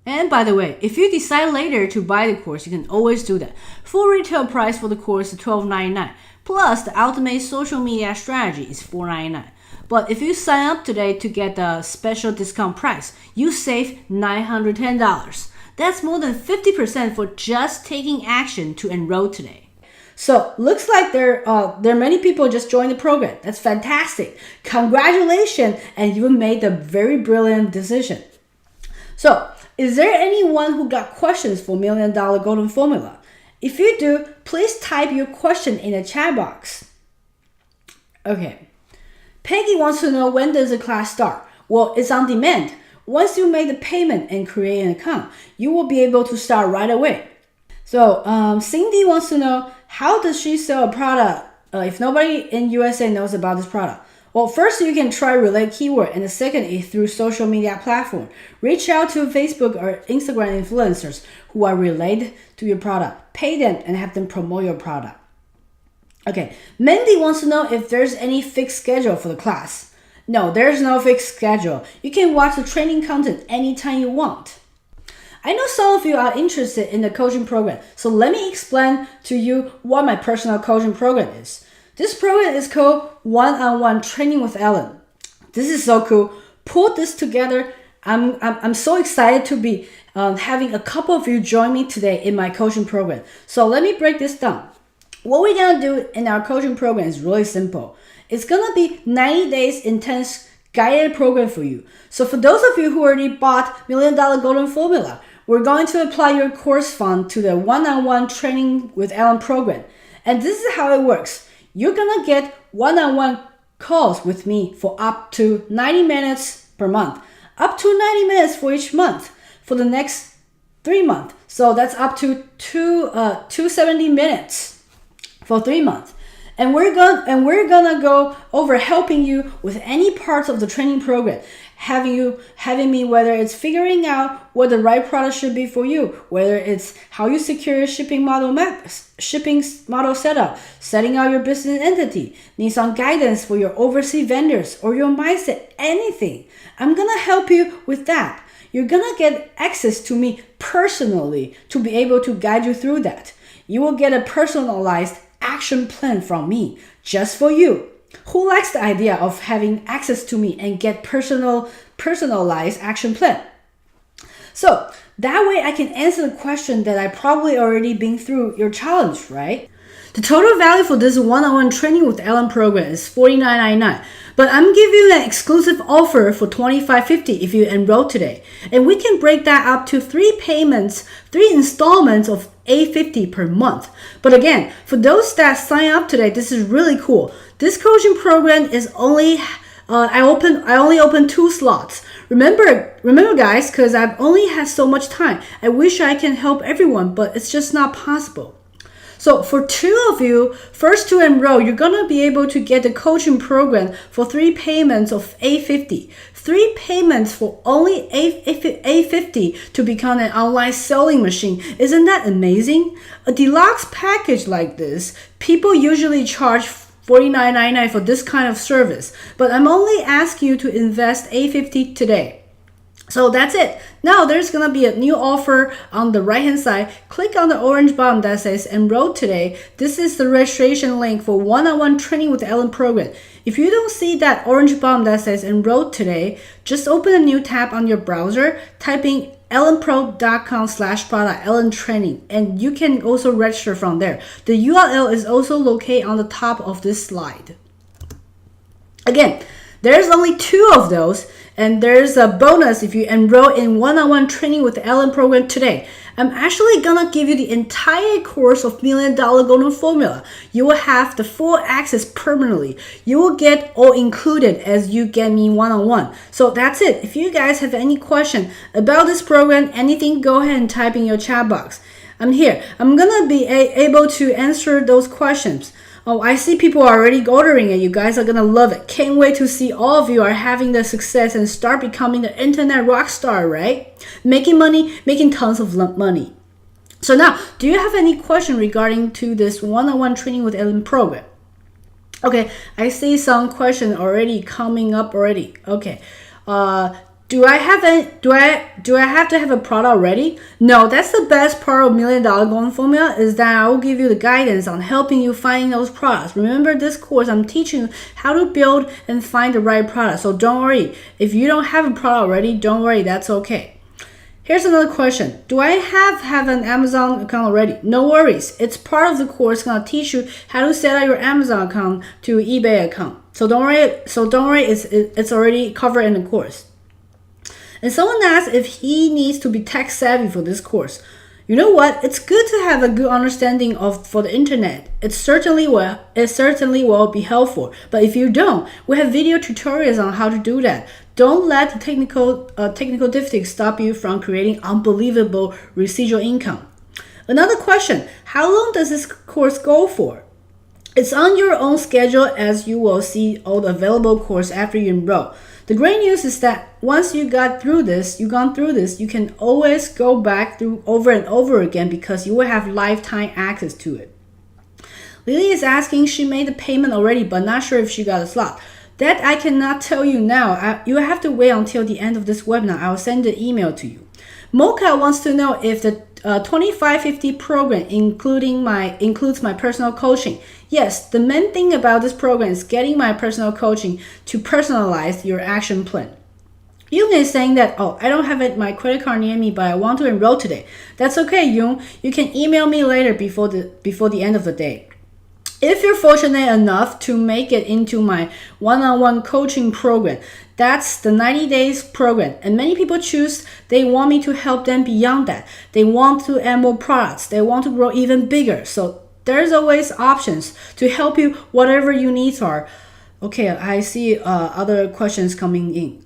And by the way, if you decide later to buy the course, you can always do that. Full retail price for the course is $12.99. Plus, the Ultimate Social Media Strategy is $4.99. But if you sign up today to get the special discount price, you save $910. That's more than 50% for just taking action to enroll today. So looks like there are many people just joined the program. That's fantastic. Congratulations, and you made a very brilliant decision. So is there anyone who got questions for $1 Million Golden Formula? If you do, please type your question in the chat box. Okay. Peggy wants to know, when does the class start? Well, it's on demand. once you make the payment and create an account, you will be able to start right away. So Cindy wants to know, how does she sell a product if nobody in USA knows about this product? Well, first you can try relate keyword, and the second is through social media platform. Reach out to Facebook or Instagram influencers who are related to your product. Pay them and have them promote your product. Okay, Mandy wants to know if there's any fixed schedule for the class. No, there's no fixed schedule. You can watch the training content anytime you want. I know some of you are interested in the coaching program, so let me explain to you what my personal coaching program is. This program is called One-on-One Training with Ellen. This is so cool. Put this together. I'm so excited to be having a couple of you join me today in my coaching program. So let me break this down. What we're gonna do in our coaching program is really simple. It's gonna be 90 days intense guided program for you. So for those of you who already bought $1 Million Golden Formula, we're going to apply your course fund to the One-on-One Training with Ellen program. And this is how it works. You're gonna get one-on-one calls with me for up to 90 minutes per month, up to 90 minutes for each month for the next 3 months. So that's up to 270 minutes for 3 months. And we're gonna go over helping you with any parts of the training program, having me, whether it's figuring out what the right product should be for you, whether it's how you secure your shipping model setup, setting out your business entity, need some guidance for your overseas vendors or your mindset, anything. I'm gonna help you with that. You're gonna get access to me personally to be able to guide you through that. You will get a personalized action plan from me just for you. Who likes the idea of having access to me and get personalized action plan? So that way I can answer the question that I probably already been through your challenge, right? The total value for this one-on-one training with Ellen program is $49.99, but I'm giving you an exclusive offer for $25.50 if you enroll today. And we can break that up to 3 installments of $8.50 per month. But again, for those that sign up today, this is really cool. This coaching program is only I only open 2 slots. Remember guys, because I've only had so much time. I wish I can help everyone, but it's just not possible. So for 2 of you, first to enroll, you're gonna be able to get the coaching program for 3 payments of $8.50. 3 payments for only $8.50 to become an online selling machine. Isn't that amazing? A deluxe package like this, people usually charge $49.99 for this kind of service, but I'm only asking you to invest $8.50 today. So that's it. Now there's gonna be a new offer on the right hand side. Click on the orange button that says enroll today. This is the registration link for one-on-one training with Ellen program. If you don't see that orange button that says enroll today, just open a new tab on your browser, type in ellenpro.com/product Ellen training, and you can also register from there. The URL is also located on the top of this slide. Again, there's only 2 of those, and there's a bonus if you enroll in one-on-one training with the Ellen program today. I'm actually gonna give you the entire course of $1 Million Golden Formula. You will have the full access permanently. You will get all included as you get me one-on-one. So that's it. If you guys have any question about this program, anything, go ahead and type in your chat box. I'm here. I'm gonna be able to answer those questions. Oh, I see people are already ordering it. You guys are gonna love it. Can't wait to see all of you are having the success and start becoming the internet rock star, right? Making money, making tons of money. So now, do you have any question regarding to this one-on-one training with Ellen program? Okay, I see some question already coming up already. Okay, do I have to have a product ready? No, that's the best part of $1 Million Golden Formula is that I will give you the guidance on helping you find those products. Remember this course, I'm teaching you how to build and find the right product. So don't worry. If you don't have a product ready, don't worry, that's okay. Here's another question. Do I have an Amazon account already? No worries. It's part of the course gonna teach you how to set up your Amazon account to eBay account. So don't worry, it's already covered in the course. And someone asked if he needs to be tech savvy for this course. You know what? It's good to have a good understanding for the internet. It certainly will be helpful. But if you don't, we have video tutorials on how to do that. Don't let the technical difficulties stop you from creating unbelievable residual income. Another question, how long does this course go for? It's on your own schedule, as you will see all the available course after you enroll. The great news is that once you've gone through this, you can always go back through over and over again because you will have lifetime access to it. Lily is asking, she made the payment already but not sure if she got a slot. That I cannot tell you now. You have to wait until the end of this webinar. I will send the email to you. Mocha wants to know if the 2550 program includes my personal coaching. Yes, the main thing about this program is getting my personal coaching to personalize your action plan. Yung is saying that, oh, I don't have my credit card near me, but I want to enroll today. That's okay, Yung. You can email me later before the end of the day. If you're fortunate enough to make it into my one-on-one coaching program, that's the 90 days program. And many people choose, they want me to help them beyond that. They want to add more products. They want to grow even bigger. So there's always options to help you, whatever your needs are. Okay, I see other questions coming in.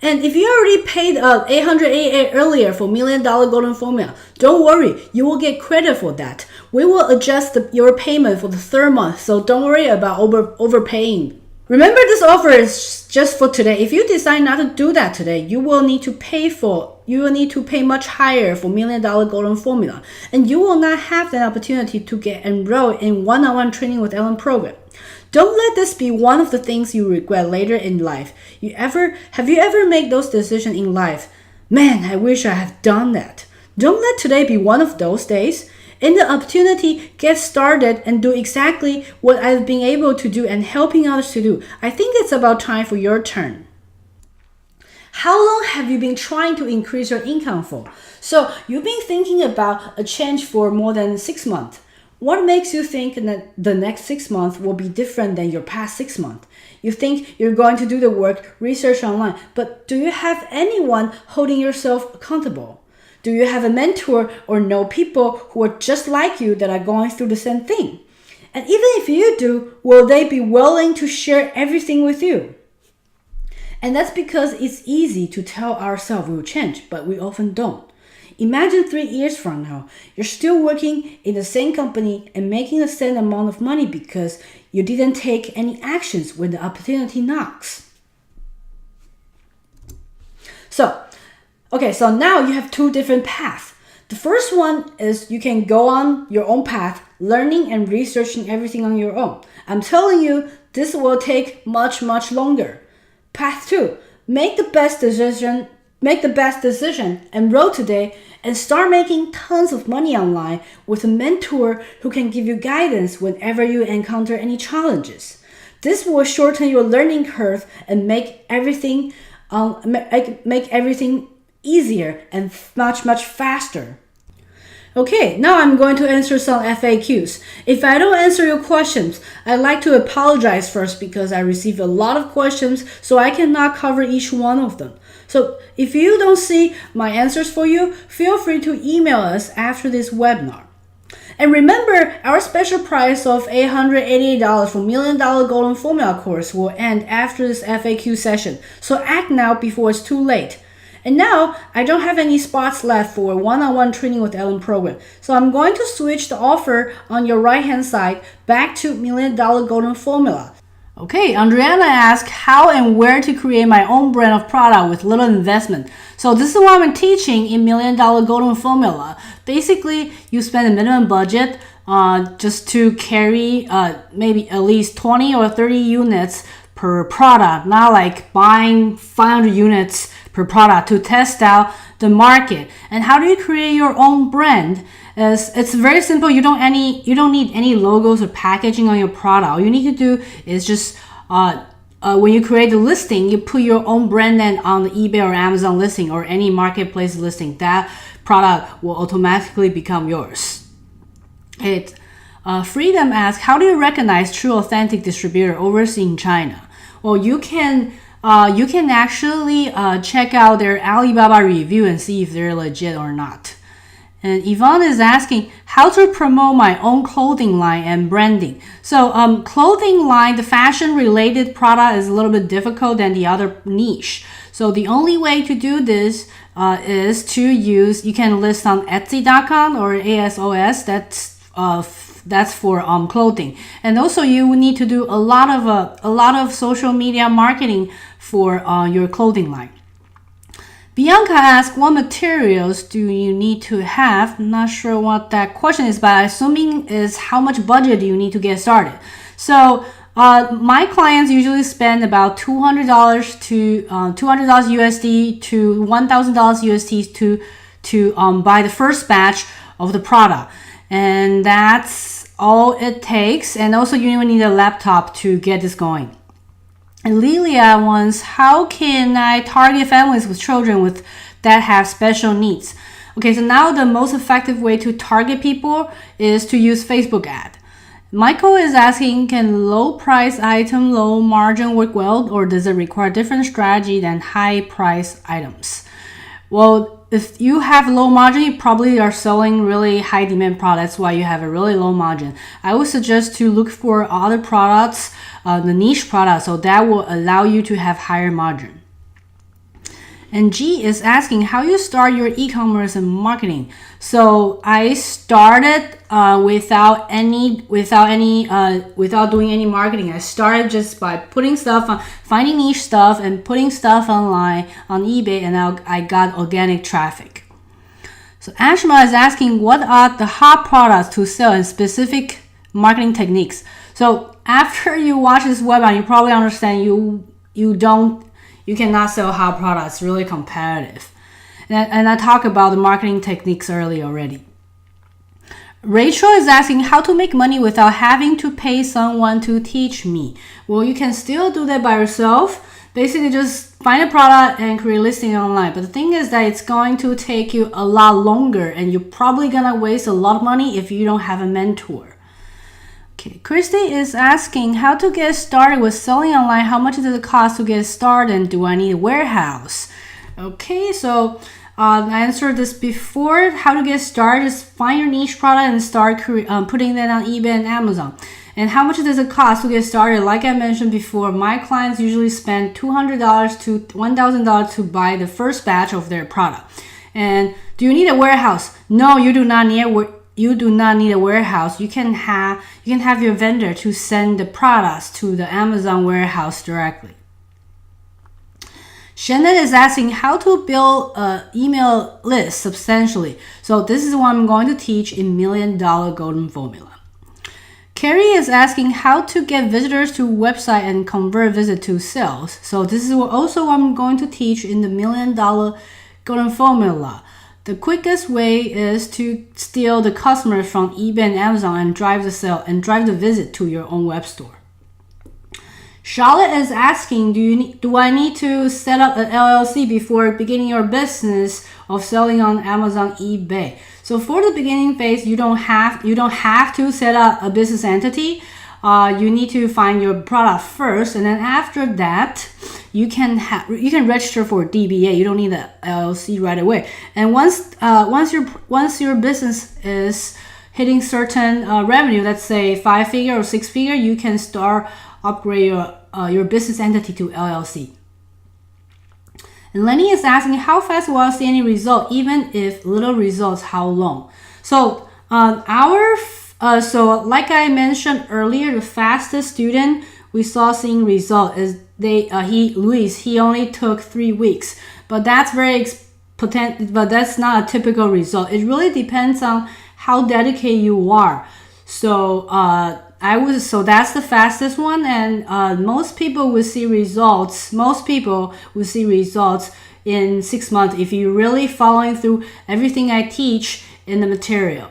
And if you already paid $888 earlier for $1 Million Golden Formula, don't worry, you will get credit for that. We will adjust your payment for the third month, so don't worry about overpaying. Remember, this offer is just for today. If you decide not to do that today, you will need to pay much higher for $1 Million Golden Formula, and you will not have the opportunity to get enrolled in one-on-one training with Ellen program. Don't let this be one of the things you regret later in life. Have you ever made those decisions in life? Man, I wish I had done that. Don't let today be one of those days. In the opportunity, get started and do exactly what I've been able to do and helping others to do. I think it's about time for your turn. How long have you been trying to increase your income for? So you've been thinking about a change for more than 6 months. What makes you think that the next 6 months will be different than your past 6 months? You think you're going to do the work, research online, but do you have anyone holding yourself accountable? Do you have a mentor or know people who are just like you that are going through the same thing? And even if you do, will they be willing to share everything with you? And that's because it's easy to tell ourselves we'll change, but we often don't. Imagine 3 years from now, you're still working in the same company and making the same amount of money because you didn't take any actions when the opportunity knocks. So now you have 2 different paths. The first one is you can go on your own path, learning and researching everything on your own. I'm telling you, this will take much, much longer. Path 2, make the best decision, enroll today, and start making tons of money online with a mentor who can give you guidance whenever you encounter any challenges. This will shorten your learning curve and make everything easier and much, much faster. Okay, now I'm going to answer some FAQs. If I don't answer your questions, I'd like to apologize first because I received a lot of questions, so I cannot cover each one of them. So if you don't see my answers for you, feel free to email us after this webinar. And remember, our special price of $888 for $1 Million Golden Formula course will end after this FAQ session, so act now before it's too late. And now, I don't have any spots left for a one-on-one training with Ellen program, so I'm going to switch the offer on your right-hand side back to $1 Million Golden Formula. Okay, Andriana asked how and where to create my own brand of product with little investment. So this is what I'm teaching in $1 Million Golden Formula. Basically, you spend a minimum budget just to carry maybe at least 20 or 30 units per product, not like buying 500 units per product to test out the market. And how do you create your own brand? It's very simple. You don't need any logos or packaging on your product. All you need to do is just when you create the listing, you put your own brand name on the eBay or Amazon listing or any marketplace listing. That product will automatically become yours. Freedom asks, how do you recognize true authentic distributor overseas in China? Well, you can actually check out their Alibaba review and see if they're legit or not. And Yvonne is asking how to promote my own clothing line and branding. So clothing line, the fashion related product is a little bit difficult than the other niche. So the only way to do this is to use, you can list on Etsy.com or ASOS. That's for clothing. And also you need to do a lot of social media marketing for your clothing line. Bianca asks, what materials do you need to have? I'm not sure what that question is, but assuming is how much budget do you need to get started. So my clients usually spend about $200 to $200 USD to $1,000 USD to buy the first batch of the product, and that's all it takes. And also you need a laptop to get this going. And Lilia wants, how can I target families with children that have special needs? Okay, so now the most effective way to target people is to use Facebook ad. Michael is asking, can low price item, low margin work well, or does it require different strategy than high price items? Well, if you have low margin, you probably are selling really high demand products. That's why you have a really low margin. I would suggest to look for other products, the niche products, so that will allow you to have higher margin. And G is asking how you start your e-commerce and marketing. So I started without doing any marketing. I started just by putting stuff on, finding niche stuff and putting stuff online on eBay, and I got organic traffic. So Ashma is asking, what are the hot products to sell and specific marketing techniques? So after you watch this webinar, you probably understand you cannot sell hot products. It's really competitive. And I talked about the marketing techniques earlier already. Rachel is asking how to make money without having to pay someone to teach me. Well, you can still do that by yourself. Basically, just find a product and create a listing online. But the thing is that it's going to take you a lot longer, and you're probably gonna waste a lot of money if you don't have a mentor. Okay, Christy is asking how to get started with selling online. How much does it cost to get started, and do I need a warehouse? Okay, so I answered this before. How to get started is find your niche product and start putting that on eBay and Amazon. And how much does it cost to get started? Like I mentioned before, my clients usually spend $200 to $1,000 to buy the first batch of their product. And do you need a warehouse? No, you do not need a warehouse. You can have your vendor to send the products to the Amazon warehouse directly. Shannon is asking how to build an email list substantially. So this is what I'm going to teach in $1 Million Golden Formula. Carrie is asking how to get visitors to website and convert visit to sales. So this is also what I'm going to teach in the $1 Million Golden Formula. The quickest way is to steal the customers from eBay and Amazon and drive the sale and drive the visit to your own web store. Charlotte is asking, do I need to set up an LLC before beginning your business of selling on Amazon, eBay? So for the beginning phase, you don't have to set up a business entity. You need to find your product first, and then after that, you can register for DBA. You don't need the LLC right away. And once your business is hitting certain revenue, let's say 5-figure or 6-figure, you can start upgrade your business entity to LLC. And Lenny is asking how fast will I see any result, even if little results, how long? So so like I mentioned earlier, the fastest student we saw seeing result is Luis. He only took 3 weeks, but that's but that's not a typical result. It really depends on how dedicated you are. So so that's the fastest one, and most people will see results. Most people will see results in 6 months if you're really following through everything I teach in the material.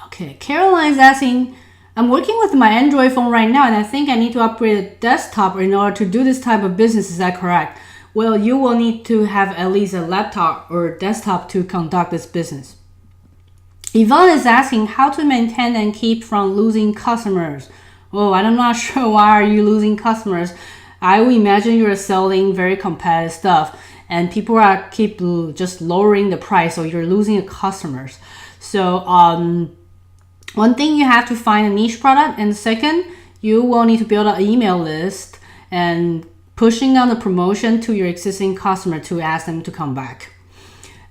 Okay, Caroline's asking, I'm working with my Android phone right now, and I think I need to upgrade a desktop in order to do this type of business. Is that correct? Well, you will need to have at least a laptop or desktop to conduct this business. Yvonne is asking how to maintain and keep from losing customers. Oh, I'm not sure why are you losing customers. I would imagine you're selling very competitive stuff. and people are keep just lowering the price, so you're losing customers. So one thing, you have to find a niche product, and second, you will need to build an email list and pushing on the promotion to your existing customer to ask them to come back.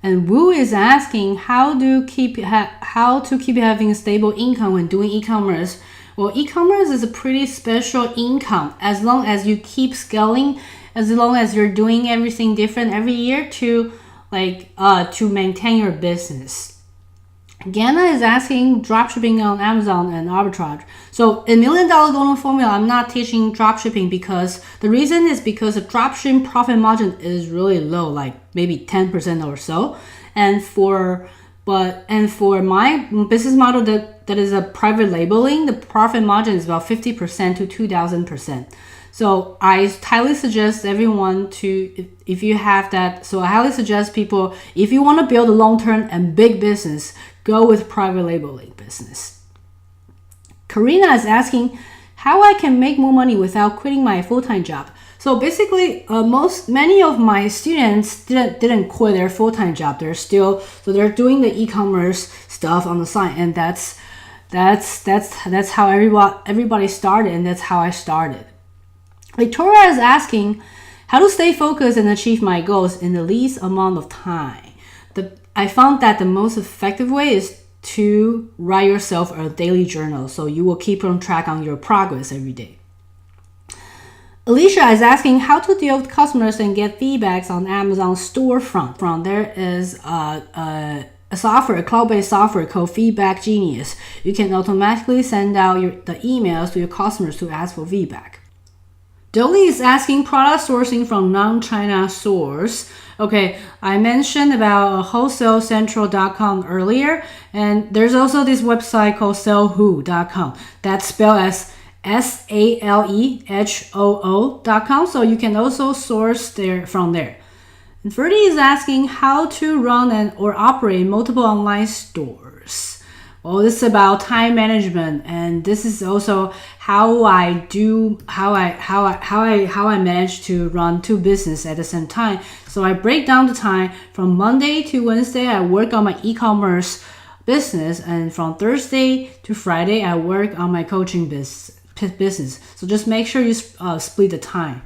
And Wu is asking how to keep having a stable income when doing e-commerce. Well, e-commerce is a pretty special income as long as you keep scaling, as long as you're doing everything different every year to maintain your business. Gana is asking dropshipping on Amazon and arbitrage. So in $1 Million Golden Formula, I'm not teaching dropshipping because the reason is because the dropshipping profit margin is really low, like maybe 10% or so. And for my business model that is a private labeling, the profit margin is about 50% to 2,000%. So I highly suggest everyone to, if you have that, so I highly suggest people, if you want to build a long-term and big business, go with private labeling business. Karina is asking how I can make more money without quitting my full-time job. So basically, many of my students didn't quit their full-time job. They're doing the e-commerce stuff on the side, and that's how everybody started, and that's how I started. Victoria is asking how to stay focused and achieve my goals in the least amount of time. I found that the most effective way is to write yourself a daily journal, so you will keep on track on your progress every day. Alicia is asking how to deal with customers and get feedbacks on Amazon storefront. There is a cloud-based software called Feedback Genius. You can automatically send out the emails to your customers to ask for feedback. Dolly is asking product sourcing from non-China source. Okay, I mentioned about wholesalecentral.com earlier, and there's also this website called sellwho.com. That's spelled as SALEHOO.com, so you can also source from there. And Ferdy is asking how to run or operate multiple online stores. Well, this is about time management, and this is also how I manage to run two businesses at the same time. So I break down the time from Monday to Wednesday. I work on my e-commerce business, and from Thursday to Friday, I work on my coaching business. So just make sure you split the time.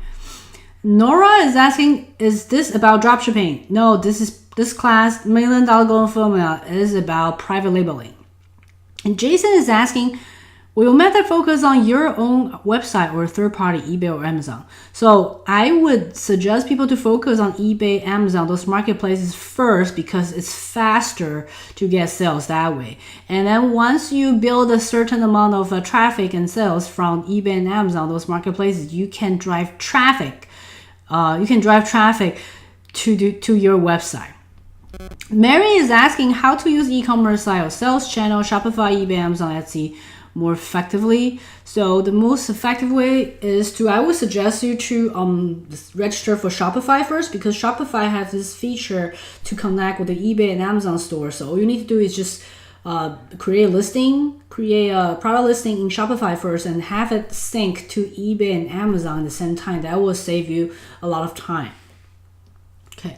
Nora is asking, is this about dropshipping? No, this class, $1 Million Golden Formula, is about private labeling. And Jason is asking, will your method focus on your own website or third-party eBay or Amazon? So I would suggest people to focus on eBay, Amazon, those marketplaces first because it's faster to get sales that way. And then once you build a certain amount of traffic and sales from eBay and Amazon, those marketplaces, you can drive traffic. To your website. Mary is asking how to use e-commerce site, sales channel, Shopify, eBay, Amazon, Etsy more effectively. So the most effective way is I would suggest you to register for Shopify first, because Shopify has this feature to connect with the eBay and Amazon store. So all you need to do is just create a product listing in Shopify first and have it sync to eBay and Amazon at the same time. That will save you a lot of time. Okay.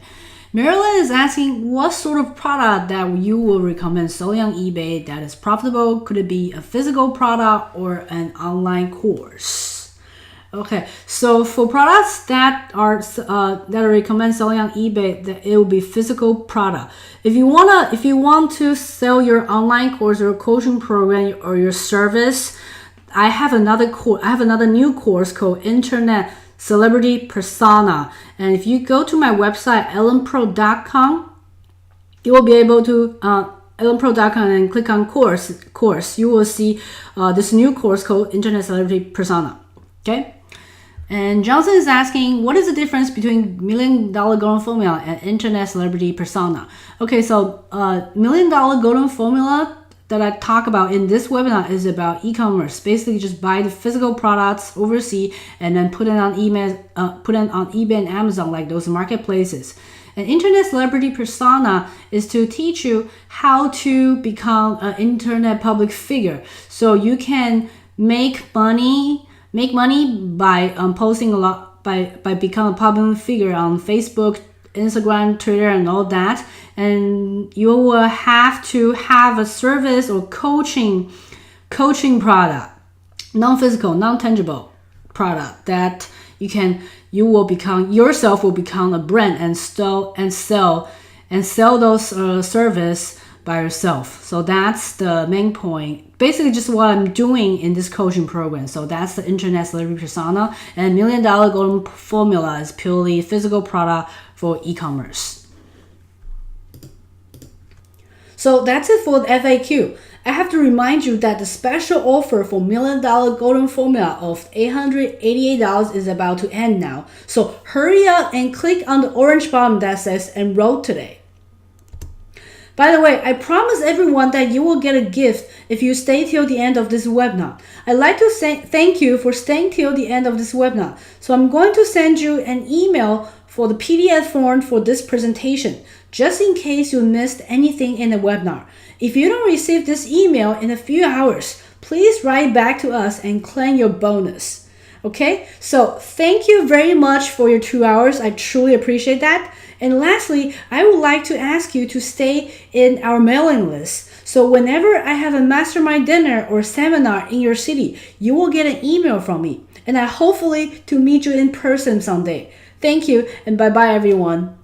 Marilyn is asking what sort of product that you will recommend selling on eBay that is profitable. Could it be a physical product or an online course? Okay, so for products that I recommend selling on eBay, that it will be physical product. If you want to sell your online course or coaching program or your service, I have another new course called Internet Celebrity Persona. And if you go to my website, ellenpro.com, you will be able to, ellenpro.com, and click on course, you will see this new course called Internet Celebrity Persona. Okay? And Johnson is asking, what is the difference between $1 Million Golden Formula and Internet Celebrity Persona? Okay, so $1 Million Golden Formula that I talk about in this webinar is about e-commerce. Basically, just buy the physical products overseas and then put it on eBay and Amazon, like those marketplaces. And Internet Celebrity Persona is to teach you how to become an internet public figure. So you can make money by posting a lot, by becoming a public figure on Facebook, Instagram, Twitter, and all that. And you will have to have a service or coaching product, non-physical, non-tangible product that yourself will become a brand and sell those service by yourself. So that's the main point. Basically just what I'm doing in this coaching program. So that's the internet celebrity persona, and $1 Million Golden Formula is purely physical product for e-commerce. So that's it for the FAQ. I have to remind you that the special offer for $1 Million Golden Formula of $888 is about to end now. So hurry up and click on the orange button that says Enroll today. By the way, I promise everyone that you will get a gift if you stay till the end of this webinar. I'd like to say thank you for staying till the end of this webinar. So I'm going to send you an email for the PDF form for this presentation, just in case you missed anything in the webinar. If you don't receive this email in a few hours, please write back to us and claim your bonus. Okay, so thank you very much for your 2 hours. I truly appreciate that. And lastly, I would like to ask you to stay in our mailing list. So whenever I have a mastermind dinner or seminar in your city, you will get an email from me. And I hopefully to meet you in person someday. Thank you, and bye-bye everyone.